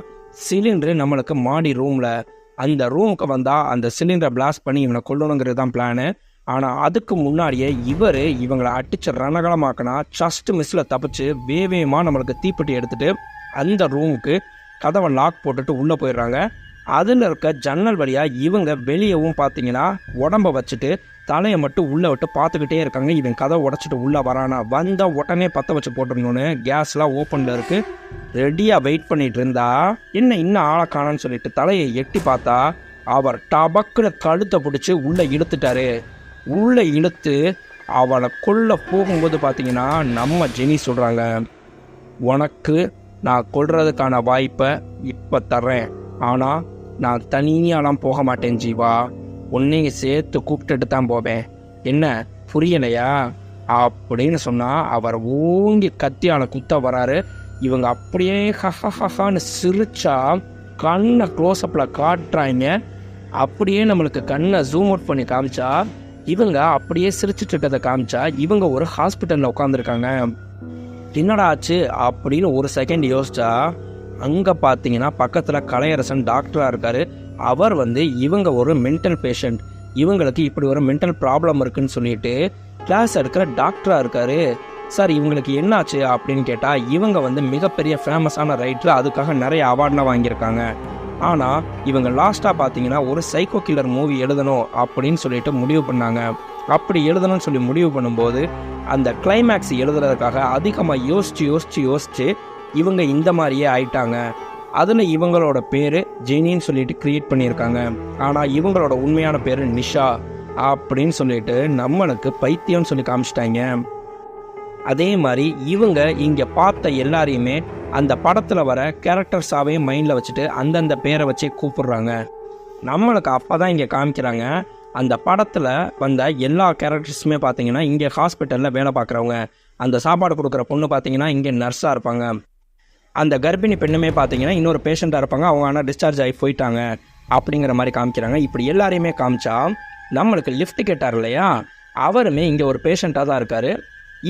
Speaker 1: சிலிண்டரு நம்மளுக்கு மாடி ரூமில், அந்த ரூமுக்கு வந்தால் அந்த சிலிண்டரை பிளாஸ்ட் பண்ணி இவனை கொல்லணுங்கிறது தான் பிளானு. ஆனால் அதுக்கு முன்னாடியே இவங்களை அடித்து ரணகலமாக்கினா ஜஸ்ட் மிஸ்ஸில் தப்பிச்சு வேகமாக நம்மளுக்கு தீப்பெட்டி எடுத்துகிட்டு அந்த ரூமுக்கு கதவை லாக் போட்டுட்டு உள்ளே போயிடுறாங்க. அதில் இருக்க ஜன்னல் வழியாக இவங்க வெளியவும் பார்த்தீங்கன்னா உடம்பை வச்சுட்டு தலையை மட்டும் உள்ளே விட்டு பார்த்துக்கிட்டே இருக்காங்க. இவன் கதை உடச்சிட்டு உள்ளே வரானா, வந்தால் உடனே பற்ற வச்சு போட்டுருந்தோன்னு கேஸ்லாம் ஓப்பனில் இருக்குது. ரெடியாக வெயிட் பண்ணிட்டு இருந்தா என்ன இன்னும் ஆளை காணான்னு சொல்லிட்டு தலையை எட்டி பார்த்தா அவர் டபக்குன்னு கழுத்தை பிடிச்சி உள்ளே இழுத்துட்டாரு. உள்ளே இழுத்து அவளை கொல்ல போகும்போது பார்த்தீங்கன்னா நம்ம ஜெனி சொல்கிறாங்க, உனக்கு நான் கொல்றதுக்கான வாய்ப்பை இப்போ தர்றேன், ஆனால் நான் தனியாலாம் போக மாட்டேன் ஜீவா, உன்னையும் சேர்த்து கூப்பிட்டுட்டு தான் போவேன், என்ன புரியலையா அப்படின்னு சொன்னால் அவர் ஓங்கி கத்தியான குத்த வராரு. இவங்க அப்படியே ஹஹான்னு சிரிச்சா கண்ணை க்ளோஸ்அப்பில் காட்டுறாங்க. அப்படியே நம்மளுக்கு கண்ணை ஜூம் அவுட் பண்ணி காமிச்சா இவங்க அப்படியே சிரிச்சிட்டு இருக்கிறத காமிச்சா இவங்க ஒரு ஹாஸ்பிட்டலில் உட்காந்துருக்காங்க. என்னடா ஆச்சு அப்படின்னு ஒரு செகண்ட் யோசிச்சா அங்கே பார்த்தீங்கன்னா பக்கத்தில் கலையரசன் டாக்டராக இருக்கார். அவர் இவங்க ஒரு மென்டல் பேஷண்ட், இவங்களுக்கு இப்படி ஒரு மென்டல் ப்ராப்ளம் இருக்குன்னு சொல்லிட்டு கிளாஸ் எடுக்கிற டாக்டராக இருக்கார். சார் இவங்களுக்கு என்னாச்சு அப்படின்னு கேட்டால் இவங்க மிகப்பெரிய ஃபேமஸான ரைட்டர், அதுக்காக நிறைய அவார்ட்லாம் வாங்கியிருக்காங்க. ஆனால் இவங்க லாஸ்ட்டாக பார்த்தீங்கன்னா ஒரு சைக்கோ கில்லர் மூவி எழுதணும் அப்படின்னு சொல்லிட்டு முடிவு பண்ணாங்க. அப்படி எழுதணும்னு சொல்லி முடிவு பண்ணும்போது அந்த கிளைமேக்ஸ் எழுதுறதுக்காக அதிகமாக யோசிச்சு இவங்க இந்த மாதிரியே ஆயிட்டாங்க. அதில் இவங்களோட பேர் ஜெனின்னு சொல்லிட்டு கிரியேட் பண்ணியிருக்காங்க. ஆனால் இவங்களோட உண்மையான பேர் நிஷா அப்படின்னு சொல்லிட்டு நம்மளுக்கு பைத்தியம்னு சொல்லி காமிச்சிட்டாங்க. அதே மாதிரி இவங்க இங்கே பார்த்த எல்லாரையுமே அந்த படத்தில் வர கேரக்டர்ஸாகவே மைண்டில் வச்சுட்டு அந்தந்த பேரை வச்சே கூப்பிடுறாங்க. நம்மளுக்கு அப்போ தான் இங்கே காமிக்கிறாங்க அந்த படத்தில் வந்த எல்லா கேரக்டர்ஸுமே பார்த்தீங்கன்னா இங்கே ஹாஸ்பிட்டலில் வேலை பார்க்குறவங்க. அந்த சாப்பாடு கொடுக்குற பொண்ணு பார்த்தீங்கன்னா இங்கே நர்ஸாக இருப்பாங்க. அந்த கர்ப்பிணி பெண்ணுமே பார்த்தீங்கன்னா இன்னொரு பேஷண்ட்டாக இருப்பாங்க, அவங்க ஆனால் டிஸ்சார்ஜ் ஆகி போயிட்டாங்க அப்படிங்கிற மாதிரி காமிக்கிறாங்க. இப்படி எல்லாரையுமே காமிச்சா நம்மளுக்கு லிஃப்ட் கேட்டார் இல்லையா, அவருமே இங்கே ஒரு பேஷண்ட்டாக தான் இருக்கார்.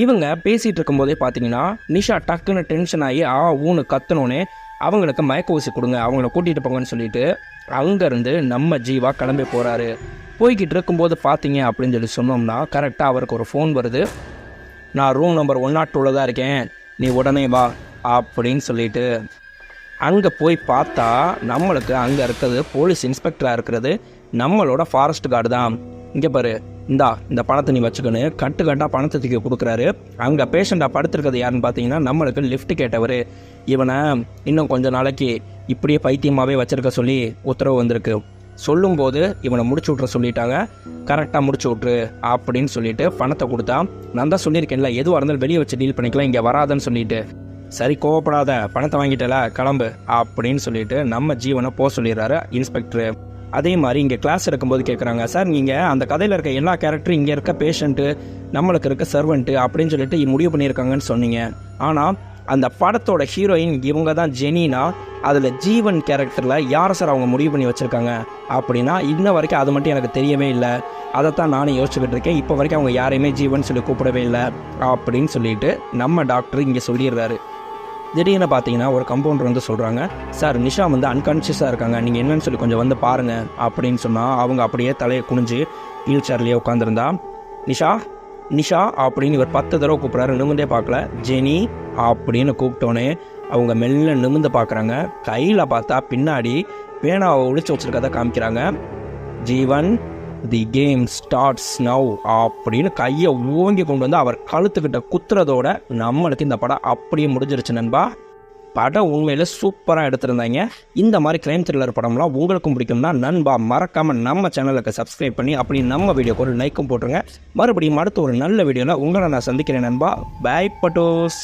Speaker 1: இவங்க பேசிகிட்டு இருக்கும்போதே பார்த்தீங்கன்னா நிஷா டக்குன்னு டென்ஷன் ஆகி ஊன்னு கத்தனோன்னே அவங்களுக்கு மயக்க ஊசி கொடுங்க, அவங்கள கூட்டிகிட்டு போங்கன்னு சொல்லிட்டு அங்கேருந்து நம்ம ஜீவா கிளம்பி போகிறாரு. போய்கிட்டு இருக்கும்போது பார்த்தீங்க அப்படின்னு சொல்லி சொன்னோம்னா கரெக்டாக அவருக்கு ஒரு ஃபோன் வருது. நான் ரூம் நம்பர் 102 தான் இருக்கேன், நீ உடனே வா அப்படின்னு சொல்லிட்டு அங்கே போய் பார்த்தா நம்மளுக்கு அங்கே இருக்கிறது போலீஸ் இன்ஸ்பெக்டராக இருக்கிறது நம்மளோட ஃபாரஸ்ட் கார்டு தான். இங்கே பாரு, இந்த பணத்தை நீ வச்சுக்கணும், கட்டாக பணத்தை தூக்கி கொடுக்குறாரு. அங்கே பேஷண்ட்டாக படுத்துருக்கிறது யாருன்னு பார்த்தீங்கன்னா நம்மளுக்கு லிஃப்ட் கேட்டவர். இவனை இன்னும் கொஞ்சம் நாளைக்கு இப்படியே பைத்தியமாகவே வச்சுருக்க சொல்லி உத்தரவு வந்திருக்கு. சொல்லும்போது இவனை முடிச்சு விட்ற சொல்லிட்டாங்க. கரெக்டாக முடிச்சு விட்ரு அப்படின்னு சொல்லிட்டு பணத்தை கொடுத்தா, நான் தான் சொல்லியிருக்கேன்ல எதுவாக இருந்தாலும் வெளியே வச்சு டீல் பண்ணிக்கலாம், இங்கே வராதுன்னு சொல்லிட்டு. சரி கோவப்படாத, பணத்தை வாங்கிட்டல கிளம்பு அப்படின்னு சொல்லிட்டு நம்ம ஜீவனை போக சொல்லிடுறாரு இன்ஸ்பெக்டரு. அதே மாதிரி இங்கே கிளாஸ் எடுக்கும்போது கேட்குறாங்க, சார் நீங்கள் அந்த கதையில் இருக்க எல்லா கேரக்டரும் இங்கே இருக்க பேஷண்ட்டு, நம்மளுக்கு இருக்க சர்வெண்ட்டு அப்படின்னு சொல்லிட்டு முடிவு பண்ணியிருக்காங்கன்னு சொன்னீங்க. ஆனால் அந்த படத்தோட ஹீரோயின் இவங்க தான் ஜெனினா, அதில் ஜீவன் கேரக்டரில் யாரை சார் அவங்க முடிவு பண்ணி வச்சுருக்காங்க அப்படின்னா இன்ன வரைக்கும் அது மட்டும் எனக்கு தெரியவே இல்லை, அதைத்தான் நானும் யோசிச்சுக்கிட்டு இருக்கேன், இப்போ வரைக்கும் அவங்க யாரையுமே ஜீவன் சொல்லி கூப்பிடவே இல்லை அப்படின்னு சொல்லிட்டு நம்ம டாக்டர் இங்கே சொல்லிடுறாரு. திடீர்னு பார்த்தீங்கன்னா ஒரு கம்பவுண்டர் சொல்கிறாங்க, சார் நிஷா அன்கான்ஷியஸாக இருக்காங்க, நீங்கள் என்னன்னு சொல்லி கொஞ்சம் பாருங்கள் அப்படின்னு சொன்னால் அவங்க அப்படியே தலையை குனிஞ்சு வீல் சேர்லேயே உட்காந்துருந்தா. நிஷா நிஷா அப்படின்னு இவர் 10 தடவை கூப்பிட்றாரு, நிமிந்தே பார்க்கல. ஜெனி அப்படின்னு கூப்பிட்டோன்னே அவங்க மெல்ல நிமிந்து பார்க்குறாங்க. கையில் பார்த்தா பின்னாடி பேனாவை ஒழிச்சு வச்சுருக்கதை காமிக்கிறாங்க. ஜீவன் தி கேம் ஸ்டார்ட்ஸ் நவ் அப்படின்னு கையை ஓங்கி கொண்டு அவர் கழுத்துக்கிட்ட குத்துறதோட நம்மளுக்கு இந்த படம் அப்படியே முடிஞ்சிருச்சு நண்பா. படம் உண்மையில் சூப்பராக எடுத்திருந்தாங்க. இந்த மாதிரி கிரைம் த்ரில்லர் படம்லாம் உங்களுக்கும் பிடிக்கும்னா நண்பா மறக்காமல் நம்ம சேனலுக்கு சப்ஸ்கிரைப் பண்ணி அப்படி நம்ம வீடியோக்கு ஒரு லைக்கும் போட்டுருங்க. மறுபடியும் அடுத்த ஒரு நல்ல வீடியோவில் உங்களை நான் சந்திக்கிறேன் நண்பா. பை பட்டோஸ்.